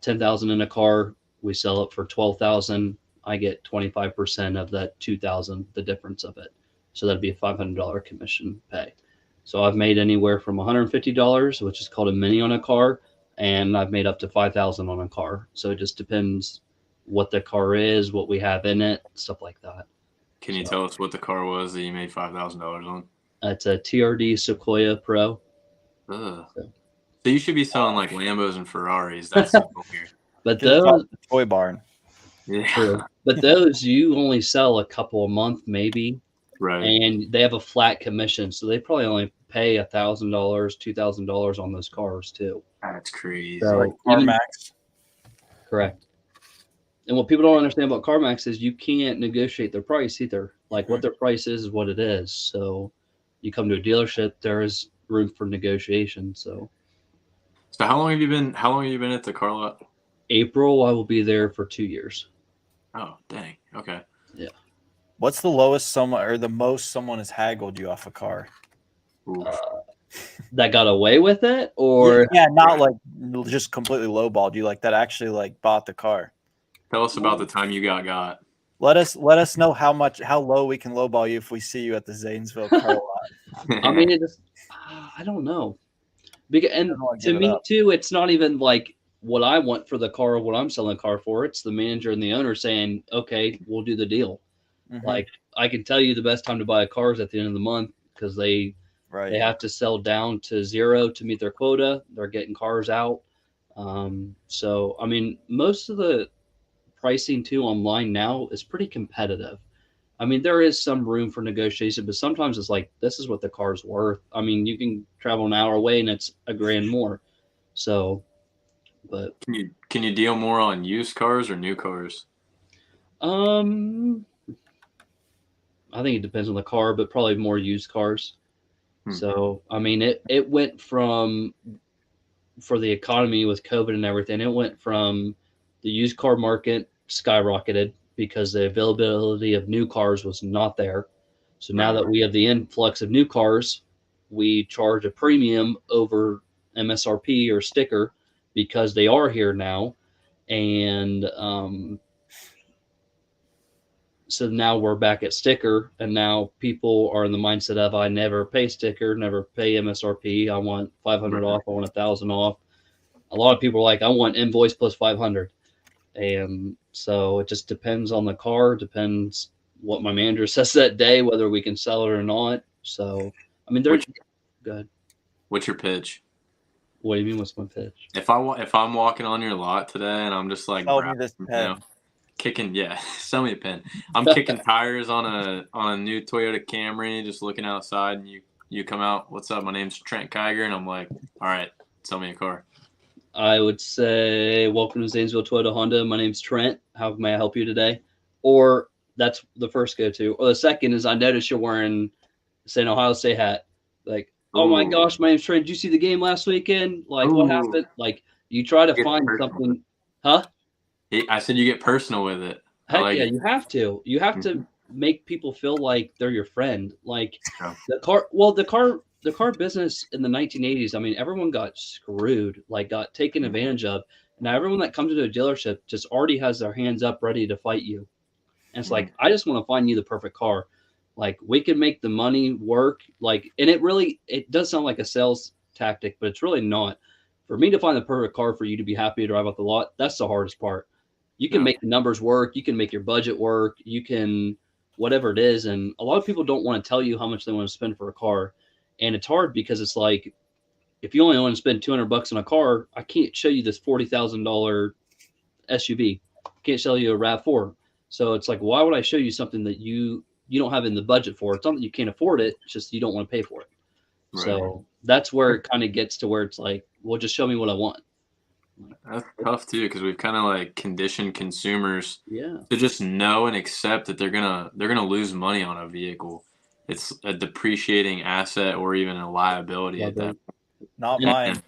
10,000 in a car, we sell it for 12,000. I get 25% of that 2,000, the difference of it. So that'd be a $500 commission pay. So I've made anywhere from $150, which is called a mini on a car, and I've made up to 5,000 on a car. So it just depends what the car is, what we have in it, stuff like that. Can you tell us what the car was that you made $5,000 on? It's a TRD Sequoia Pro. Ugh. So you should be selling like Lambos and Ferraris. That's weird. But Good job those, with the toy barn. Yeah. true. But those you only sell a couple a month, maybe, Right. and they have a flat commission, so they probably only pay $1,000, $2,000 on those cars too. That's crazy. So Like even- CarMax. correct. And what people don't understand about CarMax is you can't negotiate their price either. Like what their price is what it is. So you come to a dealership, there is room for negotiation. So how long have you been at the car lot? April, I will be there for 2 years. Oh, dang. Okay. Yeah. What's the lowest someone or the most someone has haggled you off a car? Oof. That got away with it, or Yeah, not like just completely lowballed you, like that actually like bought the car. Tell us about the time you got. Let us know how low we can lowball you if we see you at the Zanesville car lot. I mean, I don't know. Because, and to me too, it's not even like what I want for the car, what I'm selling the car for. It's the manager and the owner saying, okay, we'll do the deal. Mhm. Like I can tell you the best time to buy a car is at the end of the month because they have to sell down to 0 to meet their quota. They're getting cars out. So, I mean, most of the pricing too online now is pretty competitive. I mean, there is some room for negotiation, but sometimes it's like, this is what the car's worth. I mean, you can travel an hour away and it's $1,000 more. So, but can you deal more on used cars or new cars? I think it depends on the car, but probably more used cars. So, I mean, it went from, for the economy with COVID and everything, it went from the used car market skyrocketed because the availability of new cars was not there. So now that we have the influx of new cars, we charge a premium over MSRP or sticker because they are here now. And so now we're back at sticker, and now people are in the mindset of, I never pay sticker, never pay MSRP. I want 500 off. I want 1,000 off. A lot of people are like, I want invoice plus 500. And so it just depends on the car, depends what my manager says that day, whether we can sell it or not. So, I mean, there's good. What's your pitch? What do you mean? What's my pitch? If I'm walking on your lot today and I'm just like, Sell me this pen. Kicking, sell me a pen. I'm kicking tires on a new Toyota Camry, just looking outside, and you come out. What's up? My name's Trent Kiger, and I'm like, all right, sell me a car. I would say, welcome to Zanesville Toyota Honda. My name's Trent. How may I help you today? Or that's the first go-to. Or the second is, I noticed you're wearing an Ohio State hat. Like, oh my gosh, my name's Trent. Did you see the game last weekend? Like, what happened? Like, you try to find something. Huh? I said you get personal with it. Heck yeah, you have to. You have to make people feel like they're your friend. Like the car business in the 1980s, I mean, everyone got screwed, like got taken advantage of. Now everyone that comes into a dealership just already has their hands up ready to fight you. And it's like, I just want to find you the perfect car. Like we can make the money work. Like, and it does sound like a sales tactic, but it's really not. For me to find the perfect car for you to be happy to drive off the lot, that's the hardest part. You can make the numbers work. You can make your budget work. You can, whatever it is. And a lot of people don't want to tell you how much they want to spend for a car. And it's hard because it's like, if you only want to spend $200 on a car, I can't show you this $40,000 SUV. I can't sell you a RAV4. So it's like, why would I show you something that you don't have in the budget for? It's not that you can't afford it. It's just you don't want to pay for it. Right. So that's where it kind of gets to where it's like, well, just show me what I want. That's tough too, because we've kind of like conditioned consumers to just know and accept that they're gonna lose money on a vehicle. It's a depreciating asset or even a liability at that point. Not mine.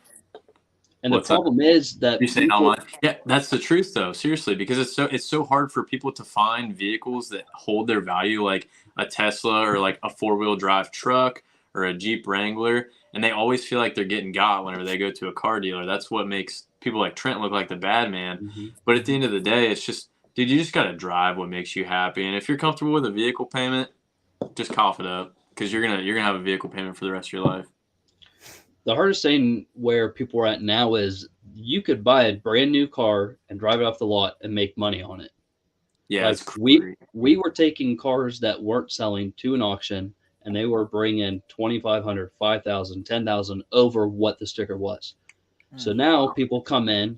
And the problem is that you say not mine. Yeah, that's the truth though. Seriously, because it's so hard for people to find vehicles that hold their value, like a Tesla or like a 4-wheel drive truck or a Jeep Wrangler, and they always feel like they're getting got whenever they go to a car dealer. That's what makes people like Trent look like the bad man. But at the end of the day, it's just dude, you just gotta drive what makes you happy. And if you're comfortable with a vehicle payment, just cough it up because you're gonna have a vehicle payment for the rest of your life. The hardest thing where people are at now is you could buy a brand new car and drive it off the lot and make money on it. Yeah, Like it's crazy. we were taking cars that weren't selling to an auction and they were bringing 2,500, 5,000, 10,000 over what the sticker was. So now people come in,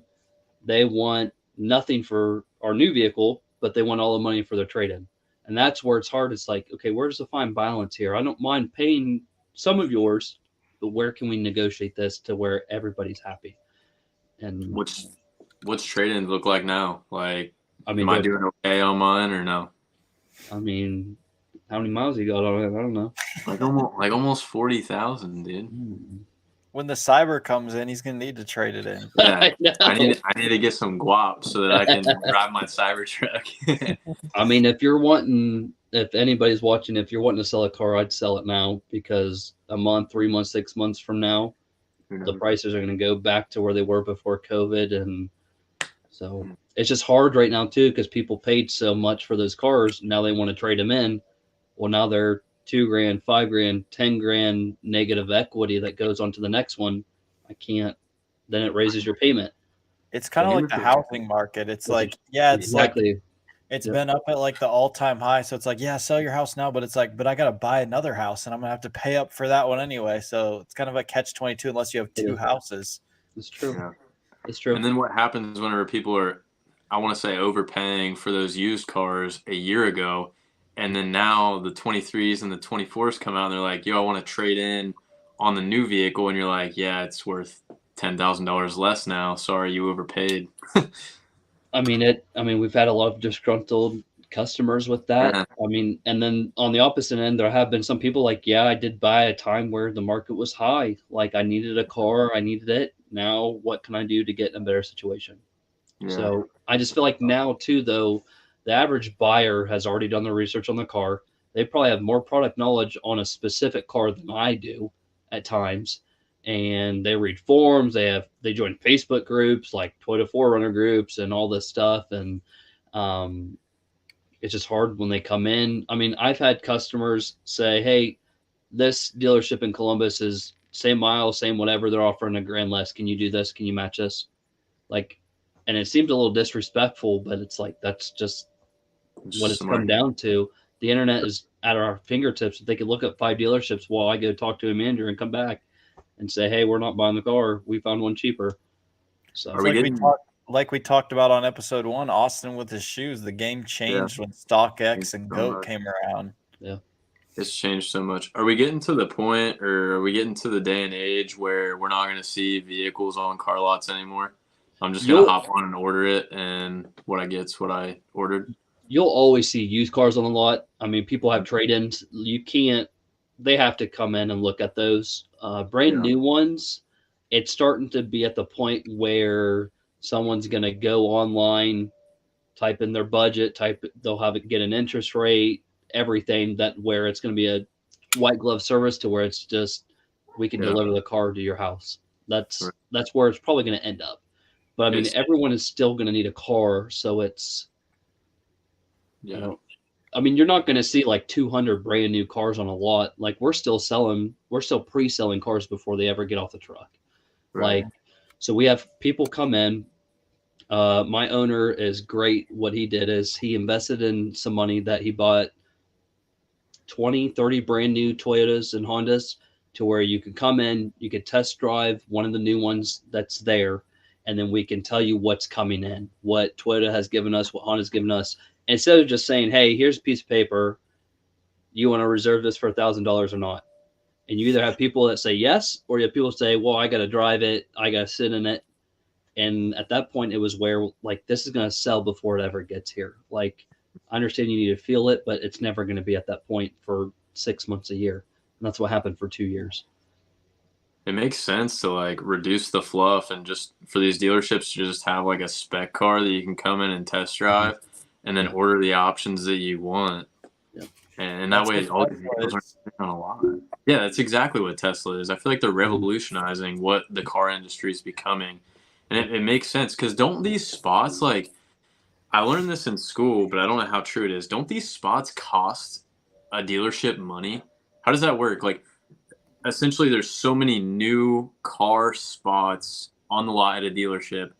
they want nothing for our new vehicle, but they want all the money for their trade-in. And that's where it's hard. It's like, okay, where's the fine balance here? I don't mind paying some of yours, but where can we negotiate this to where everybody's happy? And What's trade-ins look like now? Like, I mean, am I doing okay on mine or no? I mean, how many miles you got on it? I don't know. Like almost 40,000, dude. When the cyber comes in, he's gonna need to trade it in. Yeah, I know. I need to get some guap so that I can drive my cyber truck. I mean, if anybody's watching, if you're wanting to sell a car, I'd sell it now because a month, 3 months, 6 months from now, the prices are going to go back to where they were before COVID. And so it's just hard right now too, because people paid so much for those cars. Now they want to trade them in. Well, now they're $2,000, $5,000, $10,000 negative equity that goes on to the next one. I can't, then it raises your payment. It's kind of like the housing market. It's like, yeah, it's exactly. Like it's been up at like the all-time high. So it's like, yeah, sell your house now, but it's like, but I got to buy another house and I'm gonna have to pay up for that one anyway. So it's kind of a catch-22 unless you have two houses. It's true. Yeah. It's true. And then what happens whenever people are, I want to say, overpaying for those used cars a year ago, and then now the 23s and the 24s come out and they're like, yo, I want to trade in on the new vehicle, and you're like, yeah, it's worth $10,000 less now. Sorry, you overpaid. I mean, we've had a lot of disgruntled customers with that. Yeah. I mean, and then on the opposite end, there have been some people like, yeah, I did buy a time where the market was high. Like I needed a car, I needed it. Now, what can I do to get in a better situation? Yeah. So I just feel like now too, though, the average buyer has already done their research on the car. They probably have more product knowledge on a specific car than I do at times. And they read forums, they join Facebook groups like Toyota 4Runner groups and all this stuff. And it's just hard when they come in. I mean, I've had customers say, hey, this dealership in Columbus is same mile, same whatever. They're offering $1,000 less. Can you do this? Can you match this? Like, and it seems a little disrespectful, but it's like, that's just what it's come down to. The internet is at our fingertips. If they could look up 5 dealerships while I go talk to a manager and come back and say, hey, we're not buying the car. We found one cheaper. So like we talked about on episode 1, Austin with his shoes, the game changed when StockX and GOAT came around. Yeah. It's changed so much. Are we getting to the point, or are we getting to the day and age where we're not going to see vehicles on car lots anymore? I'm just going to hop on and order it, and what I get's what I ordered. You'll always see used cars on the lot. I mean, people have trade-ins. They have to come in and look at those. Brand new ones, it's starting to be at the point where someone's going to go online, type in their budget, they'll have it get an interest rate, everything, that where it's going to be a white glove service to where it's just, we can deliver the car to your house. That's where it's probably going to end up. But I mean, everyone is still going to need a car. So it's, I mean, you're not going to see like 200 brand new cars on a lot. Like we're still pre-selling cars before they ever get off the truck. Right. Like, so we have people come in. My owner is great. What he did is he invested in some money that he bought 20, 30 brand new Toyotas and Hondas to where you could come in, you could test drive one of the new ones that's there. And then we can tell you what's coming in, what Toyota has given us, what Honda's given us. Instead of just saying, hey, here's a piece of paper, you want to reserve this for $1,000 or not? And you either have people that say yes, or you have people say, well, I got to drive it, I got to sit in it. And at that point, it was where, like, this is going to sell before it ever gets here. Like, I understand you need to feel it, but it's never going to be at that point for 6 months a year. And that's what happened for 2 years. It makes sense to like reduce the fluff and just for these dealerships to just have like a spec car that you can come in and test drive and then order the options that you want. Yeah. And that way all these vehicles are on a lot. Yeah, that's exactly what Tesla is. I feel like they're revolutionizing what the car industry is becoming. And it makes sense because don't these spots, like, I learned this in school, but I don't know how true it is. Don't these spots cost a dealership money? How does that work? Like, essentially, there's so many new car spots on the lot at a dealership,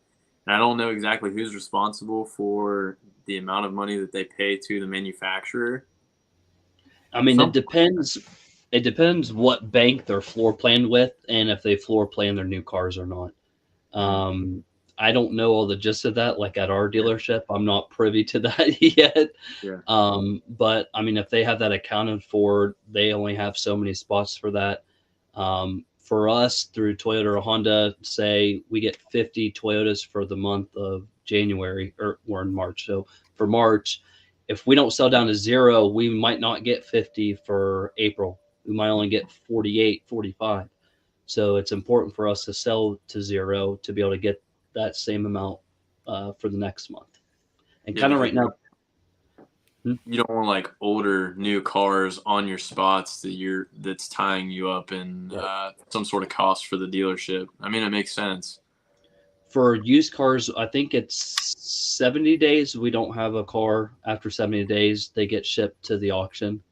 and I don't know exactly who's responsible for the amount of money that they pay to the manufacturer. I mean, it Some depends. It depends what bank they're floor planned with, and if they floor plan their new cars or not. Um, I don't know all the gist of that. Like at our dealership, I'm not privy to that yet. Yeah. But I mean, if they have that accounted for, they only have so many spots for that. For us, through Toyota or Honda, say we get 50 Toyotas for the month of January, or we're in March. So for March, if we don't sell down to 0, we might not get 50 for April. We might only get 48, 45. So it's important for us to sell to 0 to be able to get that same amount for the next month. And Yeah, kind of because right now, you don't want like older new cars on your spots that's tying you up in some sort of cost for the dealership. I mean, it makes sense. for used cars, I think it's 70 days. We don't have a car after 70 days. They get shipped to the auction.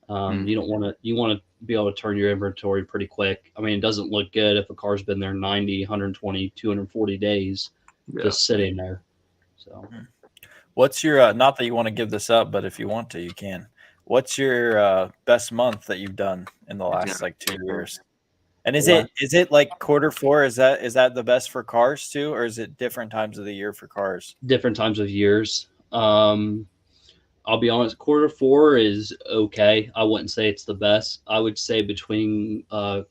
You don't want to, you want to be able to turn your inventory pretty quick. I mean, it doesn't look good if a car's been there 90, 120, 240 days just sitting there. So What's your not that you want to give this up, but if you want to, you can. What's your best month that you've done in the last like 2 years? And is it like Q4? Is that the best for cars too, or is it different times of the year for cars? different times of years. I'll be honest, Q4 is okay. I wouldn't say it's the best. I would say between Q2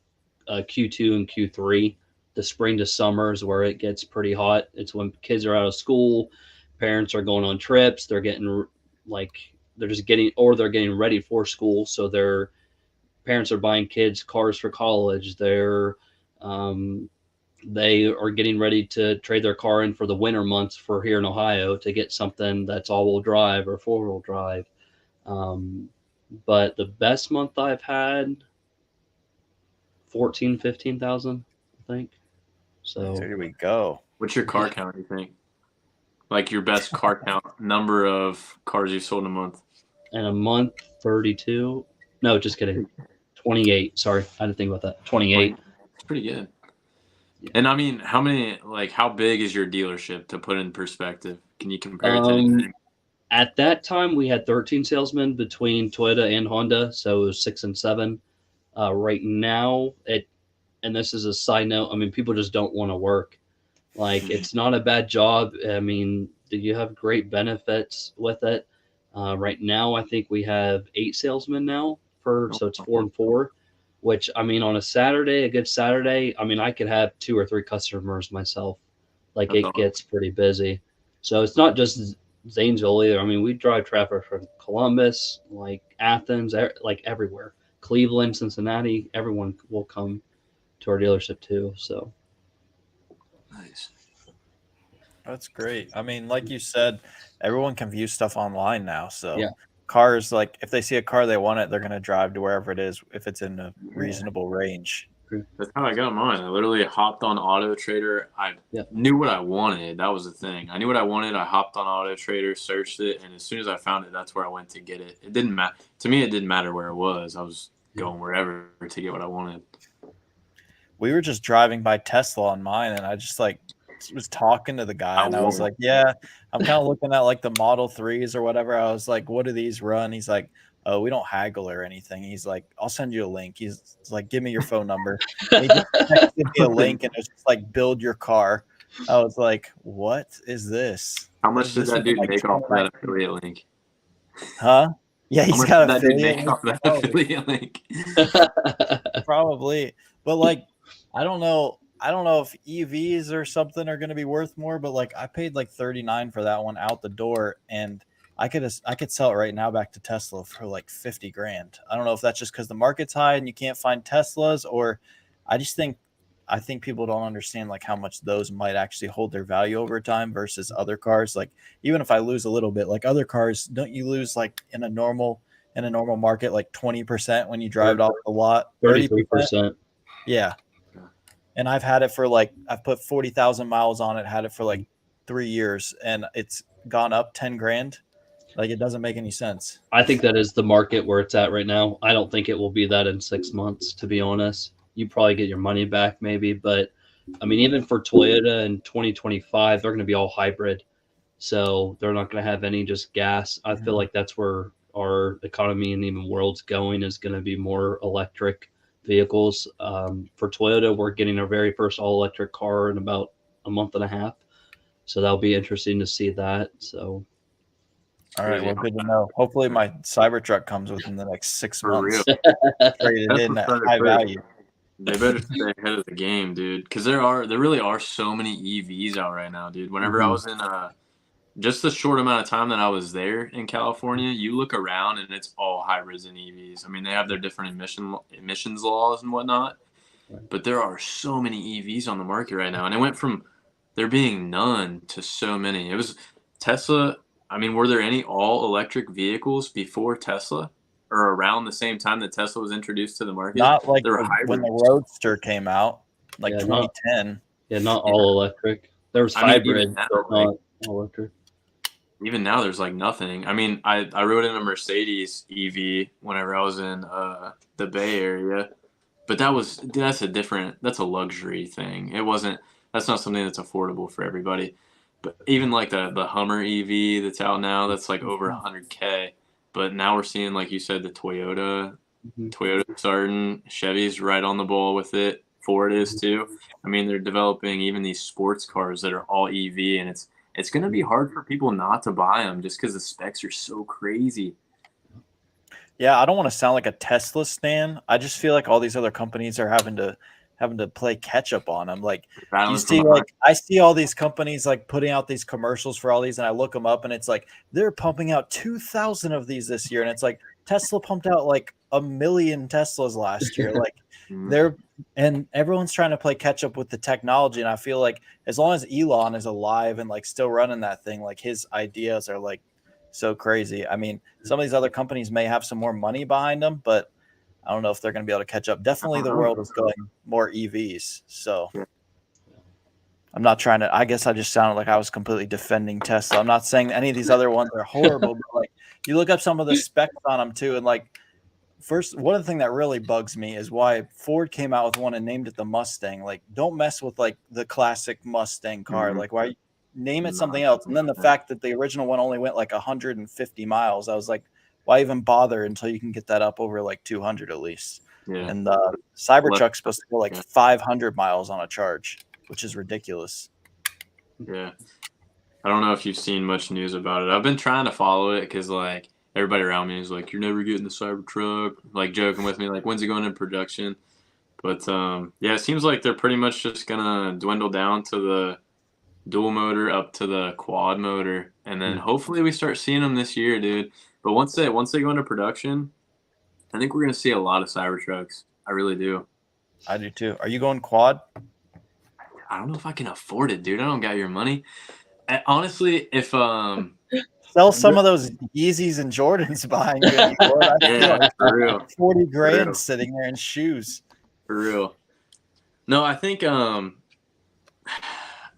and Q3, the spring to summer is where it gets pretty hot. It's when kids are out of school, parents are going on trips, they're getting like they're just getting or they're getting ready for school, so their parents are buying kids cars for college. They are getting ready to trade their car in for the winter months for here in Ohio to get something that's all-wheel drive or four-wheel drive. But the best month I've had, 14, 15,000, I think. So There we go. What's your car count, you think? Like your best car count, number of cars you've sold in a month? in a month, 32. No, just kidding. 28. Sorry, I had to think about that. 28. It's pretty good. Yeah. And I mean, how big is your dealership to put in perspective? Can you compare it to anything? At that time, we had 13 salesmen between Toyota and Honda, so it was 6 and 7. Right now, and this is a side note, I mean, people just don't want to work. Like, it's not a bad job. I mean, you have great benefits with it. Right now, I think we have 8 salesmen now, so it's 4 and 4. Which, I mean, on a Saturday, a good Saturday, I mean, I could have 2 or 3 customers myself. Like, it gets pretty busy. So it's not just Zanesville either. I mean, we drive traffic from Columbus, like Athens, like everywhere. Cleveland, Cincinnati, everyone will come to our dealership too. So Nice. That's great. I mean, like you said, everyone can view stuff online now. So yeah, cars, like if they see a car they want it, they're going to drive to wherever it is if it's in a reasonable range. That's how I got mine. I literally hopped on Auto Trader. I knew what I wanted. That was the thing. I knew what I wanted. I hopped on Auto Trader, searched it, and as soon as I found it, that's where I went to get it. It didn't matter to me. It didn't matter where it was. I was going wherever to get what I wanted. We were just driving by Tesla on mine, and I just like was talking to the guy, and I was like, "Yeah, I'm kind of looking at like the Model 3s or whatever." I was like, "What do these run?" He's like, "Oh, we don't haggle or anything." He's like, "I'll send you a link." He's like, "Give me your phone number." And he just texted me a link, and it's just like, "Build your car." I was like, "What is this?" How much did that dude make off that affiliate link? Huh? Yeah, he's got that dude affiliate make off that affiliate link. Probably, but like, I don't know if EVs or something are going to be worth more, but like I paid like 39 for that one out the door, and I could sell it right now back to Tesla for like 50 grand. I don't know if that's just because the market's high and you can't find Teslas, or I think people don't understand like how much those might actually hold their value over time versus other cars. Like even if I lose a little bit, like other cars, don't you lose like in a normal market like 20% when you drive it off the lot? 33%. Yeah. And I've had it for like, I've put 40,000 miles on it, had it for like 3 years and it's gone up 10 grand. Like, it doesn't make any sense. I think that is the market where it's at right now. I don't think it will be that in 6 months, to be honest. You probably get your money back maybe, but I mean, even for Toyota in 2025, they're going to be all hybrid. So they're not going to have any just gas. I feel like that's where our economy and even world's going, is going to be more electric vehicles. For Toyota, we're getting our very first all electric car in about a month and a half. So that'll be interesting to see that. So, All right, well, good to know. Hopefully my Cybertruck comes within the next 6 For real. months. Traded That's in what's at better high for- value. They better stay ahead of the game, dude. Because there really are so many EVs out right now, dude. Whenever I was in just the short amount of time that I was there in California, you look around and it's all hybrids and EVs. I mean, they have their different emissions laws and whatnot, but there are so many EVs on the market right now, and it went from there being none to so many. It was Tesla. I mean, were there any all electric vehicles before Tesla, or around the same time that Tesla was introduced to the market? Not like There were when the hybrids. Roadster came out, like Yeah, 2010. not all electric. There was I mean, hybrid, even now, but not all electric. Even now, there's like nothing. I mean, I rode in a Mercedes EV whenever I was in the Bay Area, but that's a luxury thing. That's not something that's affordable for everybody. But even like the Hummer EV that's out now, that's like over 100K. But now we're seeing, like you said, the Toyota's starting, Chevy's right on the ball with it. Ford is too. I mean, they're developing even these sports cars that are all EV, and it's going to be hard for people not to buy them just because the specs are so crazy. Yeah, I don't want to sound like a Tesla stan. I just feel like all these other companies are having to play catch up on them. Like, Battling from behind. I see all these companies like putting out these commercials for all these, and I look them up, and it's like they're pumping out 2,000 of these this year, and it's like Tesla pumped out like 1 million Teslas last year. Like, and everyone's trying to play catch up with the technology, and I feel like as long as Elon is alive and like still running that thing, like his ideas are like so crazy. I mean, some of these other companies may have some more money behind them, but I don't know if they're going to be able to catch up. Definitely the world is going more EVs. So I'm not trying to, I guess I just sounded like I was completely defending Tesla. I'm not saying any of these other ones are horrible, but like you look up some of the specs on them too. And like, first, one of the things that really bugs me is why Ford came out with one and named it the Mustang. Like, don't mess with like the classic Mustang car. Like, why name it something else? And then the fact that the original one only went like 150 miles, I was like, why even bother until you can get that up over like 200 at least? Yeah. And the Cybertruck's supposed to go like 500 miles on a charge, which is ridiculous. Yeah. I don't know if you've seen much news about it. I've been trying to follow it because like everybody around me is like, you're never getting the Cybertruck, like joking with me, like, when's it going into production? But yeah, it seems like they're pretty much just gonna dwindle down to the dual motor up to the quad motor, and then hopefully we start seeing them this year, dude. But once they go into production, I think we're gonna see a lot of Cybertrucks. I really do. I do too. Are you going quad? I don't know if I can afford it, dude. I don't got your money. Honestly, if sell some of those Yeezys and Jordans behind you. Yeah, for real. 40 grand sitting there in shoes. For real. No, I think I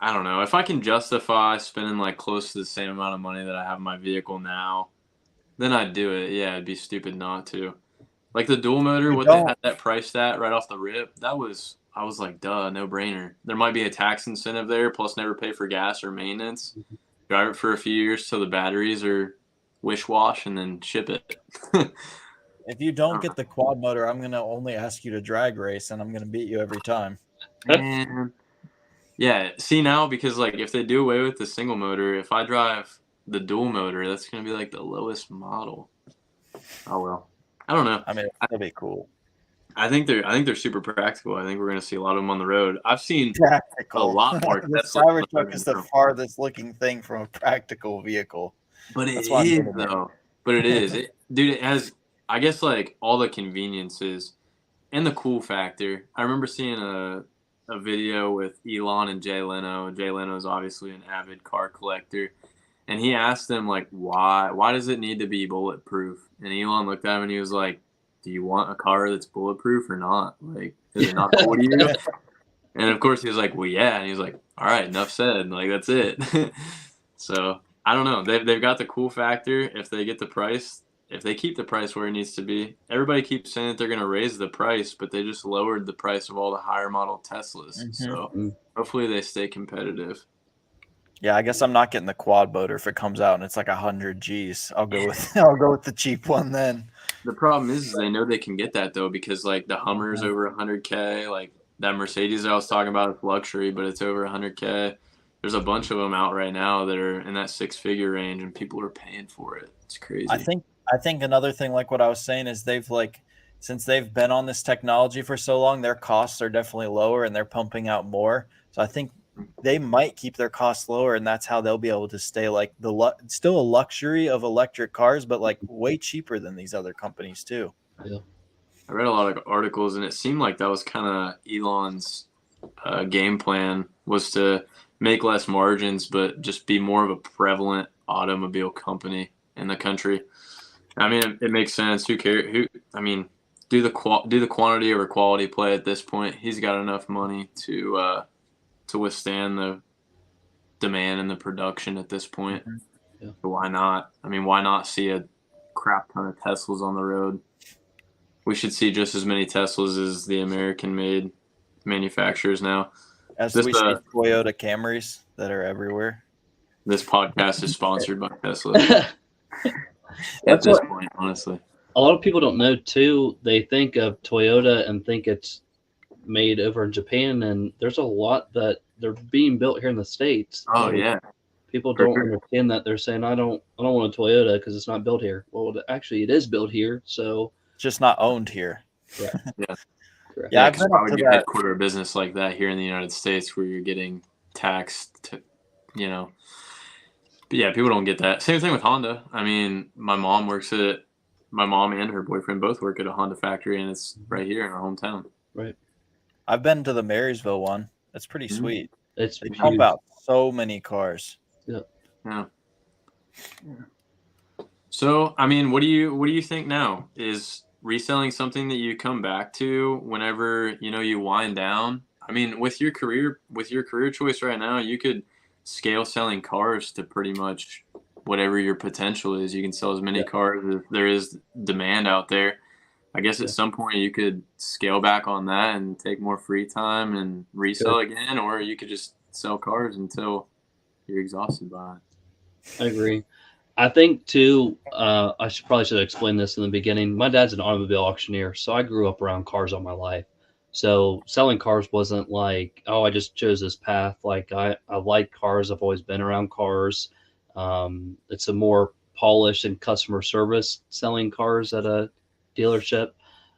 don't know. If I can justify spending like close to the same amount of money that I have in my vehicle now, then I'd do it. Yeah, it'd be stupid not to. Like the dual motor, what they had that priced at right off the rip, I was like, duh, no brainer. There might be a tax incentive there, plus never pay for gas or maintenance. Drive it for a few years till the batteries are wish-wash and then ship it. If you don't get the quad motor, I'm going to only ask you to drag race, and I'm going to beat you every time. Man. Yeah, see now, because like if they do away with the single motor, if I drive the dual motor, that's going to be like the lowest model. Oh, well. I don't know. I mean, that'd be cool. I think they're super practical. I think we're going to see a lot of them on the road. I've seen practical. a lot more. The Cybertruck is the farthest looking thing from a practical vehicle. But it is, though. But it is. Dude, it has, I guess, like all the conveniences and the cool factor. I remember seeing a video with Elon and Jay Leno. Jay Leno is obviously an avid car collector. And he asked them, like, why does it need to be bulletproof? And Elon looked at him and he was like, do you want a car that's bulletproof or not? Like, is it not cool to you? And of course he was like, well, yeah. And he was like, all right, enough said. Like, that's it. So I don't know. They've got the cool factor. If they get the price, if they keep the price where it needs to be, everybody keeps saying that they're going to raise the price, but they just lowered the price of all the higher model Teslas. So hopefully they stay competitive. Yeah, I guess I'm not getting the quad motor if it comes out and it's like 100 G's. I'll go with the cheap one then. The problem is they know they can get that though, because like the Hummer's over 100K, like that Mercedes I was talking about is luxury, but it's over 100K. There's a bunch of them out right now that are in that 6-figure range, and people are paying for it. It's crazy. I think another thing, like what I was saying, is since they've been on this technology for so long, their costs are definitely lower and they're pumping out more. So I think they might keep their costs lower, and that's how they'll be able to stay like still a luxury of electric cars, but like way cheaper than these other companies too. Yeah. I read a lot of articles, and it seemed like that was kind of Elon's game plan, was to make less margins, but just be more of a prevalent automobile company in the country. I mean, it makes sense. Who cares? Do the quantity over quality play at this point. He's got enough money to withstand the demand and the production at this point. Yeah. So why not? I mean, why not see a crap ton of Teslas on the road? We should see just as many Teslas as the American-made manufacturers now. As we see Toyota Camrys that are everywhere. This podcast is sponsored by Tesla. At this point, honestly. A lot of people don't know, too. They think of Toyota and think it's made over in Japan, and there's a lot that they're being built here in the States. Oh, yeah. People don't understand that. They're saying, I don't want a Toyota because it's not built here. Well, actually, it is built here, so... just not owned here. Yeah. Yeah. Correct. Yeah, I've been to that headquarter business like that here in the United States, where you're getting taxed, But yeah, people don't get that. Same thing with Honda. I mean, my mom and her boyfriend both work at a Honda factory, and it's right here in our hometown. Right. I've been to the Marysville one. That's pretty sweet. They pump out so many cars. Yeah. So, I mean, what do you think now? Is reselling something that you come back to whenever, you wind down? I mean, with your career choice right now, you could scale selling cars to pretty much whatever your potential is. You can sell as many cars as there is demand out there. I guess at some point you could scale back on that and take more free time and resell again, or you could just sell cars until you're exhausted by it. I agree. I think too, I should explain this in the beginning. My dad's an automobile auctioneer, so I grew up around cars all my life. So selling cars wasn't like, oh, I just chose this path. Like I like cars. I've always been around cars. It's a more polished and customer service selling cars at a dealership.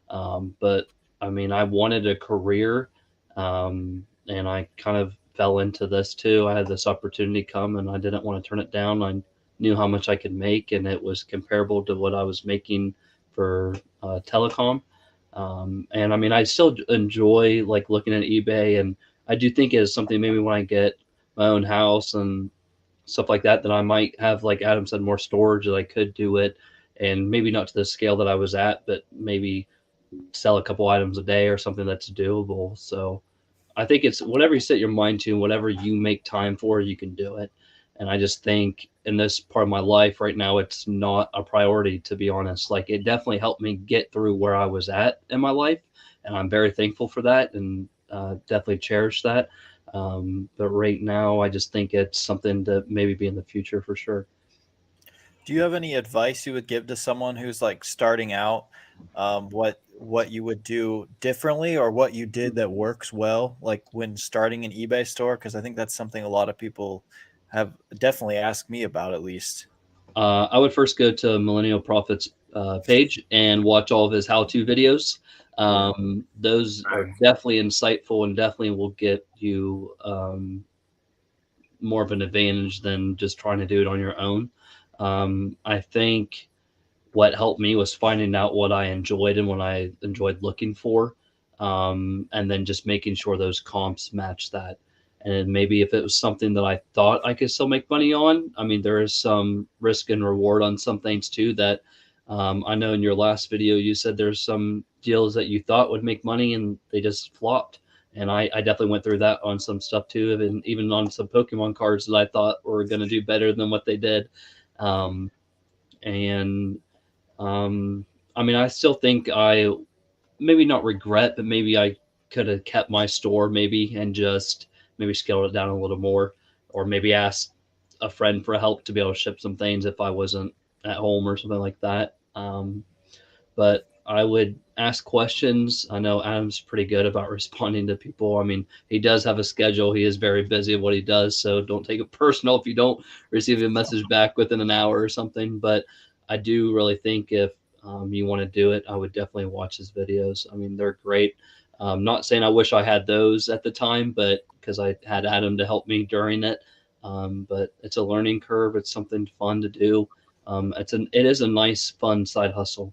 But I mean, I wanted a career, and I kind of fell into this too. I had this opportunity come and I didn't want to turn it down. I knew how much I could make, and it was comparable to what I was making for telecom. And I mean, I still enjoy like looking at eBay, and I do think it is something maybe when I get my own house and stuff like that I might have, like Adam said, more storage that I could do it, and maybe not to the scale that I was at, but maybe sell a couple items a day or something that's doable. So I think it's whatever you set your mind to, whatever you make time for, you can do it. And I just think in this part of my life right now, it's not a priority, to be honest. Like it definitely helped me get through where I was at in my life. And I'm very thankful for that and definitely cherish that. But right now, I just think it's something to maybe be in the future for sure. Do you have any advice you would give to someone who's like starting out? What you would do differently, or what you did that works well, like when starting an eBay store? Because I think that's something a lot of people have definitely asked me about, at least. I would first go to Millennial Profits page and watch all of his how-to videos. Those are definitely insightful and definitely will get you more of an advantage than just trying to do it on your own. I think what helped me was finding out what I enjoyed and what I enjoyed looking for, and then just making sure those comps match that. And maybe if it was something that I thought I could still make money on, I mean, there is some risk and reward on some things too that I know in your last video, you said there's some deals that you thought would make money and they just flopped. And I definitely went through that on some stuff too, and even on some Pokemon cards that I thought were going to do better than what they did. And I mean, I still think I maybe not regret, but maybe I could have kept my store maybe and just maybe scaled it down a little more, or maybe asked a friend for help to be able to ship some things if I wasn't at home or something like that. But I would ask questions. I know Adam's pretty good about responding to people. I mean, he does have a schedule. He is very busy at what he does, so don't take it personal if you don't receive a message back within an hour or something. But I do really think if you want to do it, I would definitely watch his videos. I mean, they're great. Not saying I wish I had those at the time, but because I had Adam to help me during it. But it's a learning curve. It's something fun to do. It is a nice, fun side hustle.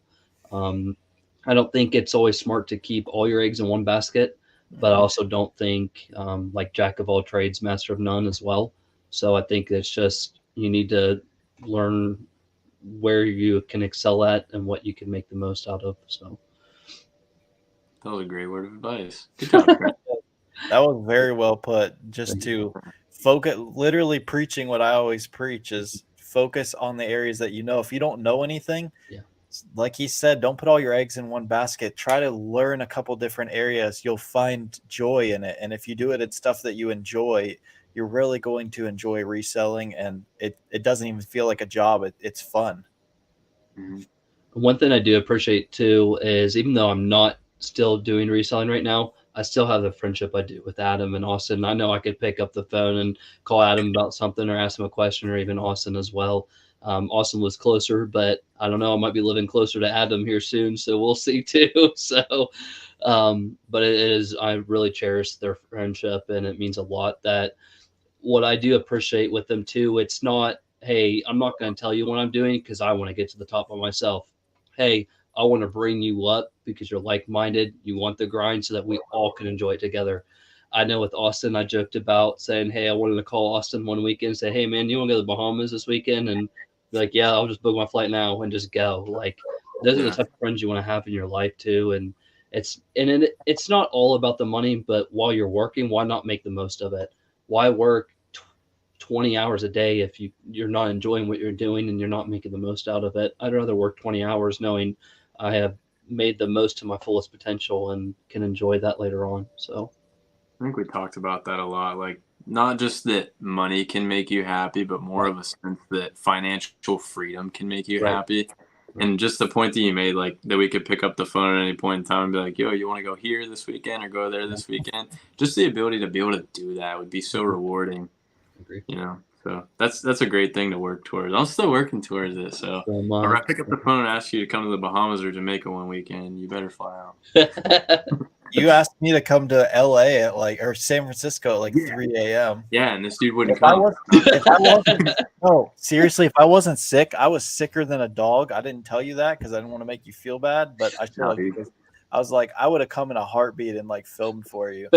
I don't think it's always smart to keep all your eggs in one basket, but I also don't think like jack of all trades, master of none as well. So I think it's just you need to learn where you can excel at and what you can make the most out of. So that was a great word of advice. Good job, Trent. That was very well put. Just to focus, literally preaching what I always preach is focus on the areas that you know. If you don't know anything, like he said, don't put all your eggs in one basket. Try to learn a couple different areas. You'll find joy in it. And if you do it, it's stuff that you enjoy. You're really going to enjoy reselling, and it doesn't even feel like a job. It's fun. Mm-hmm. One thing I do appreciate too is even though I'm not still doing reselling right now, I still have the friendship I do with Adam and Austin. I know I could pick up the phone and call Adam about something or ask him a question, or even Austin as well. Austin was closer, but I don't know. I might be living closer to Adam here soon, so we'll see too. So, but I really cherish their friendship, and it means a lot. That what I do appreciate with them too, it's not, hey, I'm not going to tell you what I'm doing because I want to get to the top of myself. Hey, I want to bring you up because you're like-minded. You want the grind so that we all can enjoy it together. I know with Austin, I joked about saying, hey, I wanted to call Austin one weekend and say, hey, man, you want to go to the Bahamas this weekend? And be like, yeah, I'll just book my flight now and just go. Like, those are the type of friends you want to have in your life too. And it's not all about the money, but while you're working, why not make the most of it? Why work 20 hours a day if you're not enjoying what you're doing and you're not making the most out of it? I'd rather work 20 hours knowing I have made the most to my fullest potential and can enjoy that later on. So I think we talked about that a lot. Like, not just that money can make you happy, but more of a sense that financial freedom can make you happy. And just the point that you made, like that we could pick up the phone at any point in time and be like, yo, you want to go here this weekend or go there this weekend? Just the ability to be able to do that would be so rewarding. Agree. You know, so that's a great thing to work towards. I'm still working towards it. So if I pick up the phone and ask you to come to the Bahamas or Jamaica one weekend, you better fly out. You asked me to come to LA or San Francisco at 3 a.m. Yeah, and this dude wouldn't come. No, seriously, if I wasn't sick, I was sicker than a dog. I didn't tell you that because I didn't want to make you feel bad, but I should. I was like, I would have come in a heartbeat and filmed for you.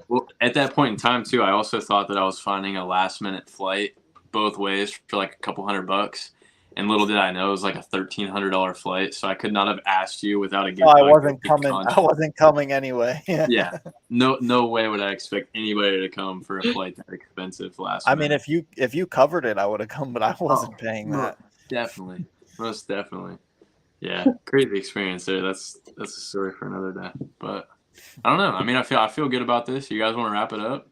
Well, at that point in time too, I also thought that I was finding a last-minute flight both ways for a couple $100. And little did I know it was a $1,300 flight, so I could not have asked you without a gift. I wasn't coming. I wasn't coming anyway. Yeah, no way would I expect anybody to come for a flight that expensive last. I mean, if you covered it, I would have come, but I wasn't paying that. Definitely, most definitely. Yeah, crazy experience there. That's a story for another day. But I don't know. I mean, I feel good about this. You guys want to wrap it up?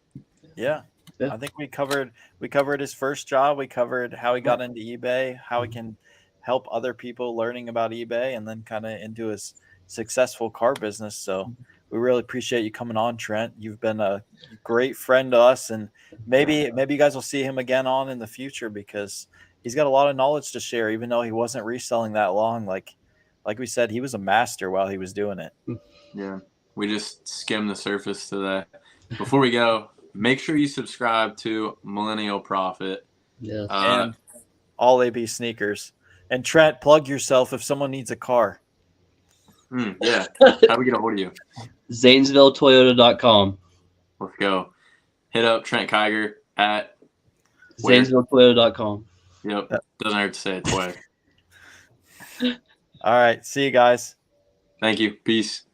Yeah. I think we covered his first job. We covered how he got into eBay, how he can help other people learning about eBay, and then kind of into his successful car business. So we really appreciate you coming on, Trent. You've been a great friend to us, and maybe you guys will see him again on in the future because he's got a lot of knowledge to share, even though he wasn't reselling that long. Like we said, he was a master while he was doing it. Yeah, we just skimmed the surface today. Before we go, make sure you subscribe to Millennial Profit. Yeah. And all AB sneakers. And Trent, plug yourself if someone needs a car. Yeah. How do we get a hold of you? ZanesvilleToyota.com. Let's go. Hit up Trent Kiger at ZanesvilleToyota.com. Yep. Doesn't hurt to say it twice. All right. See you guys. Thank you. Peace.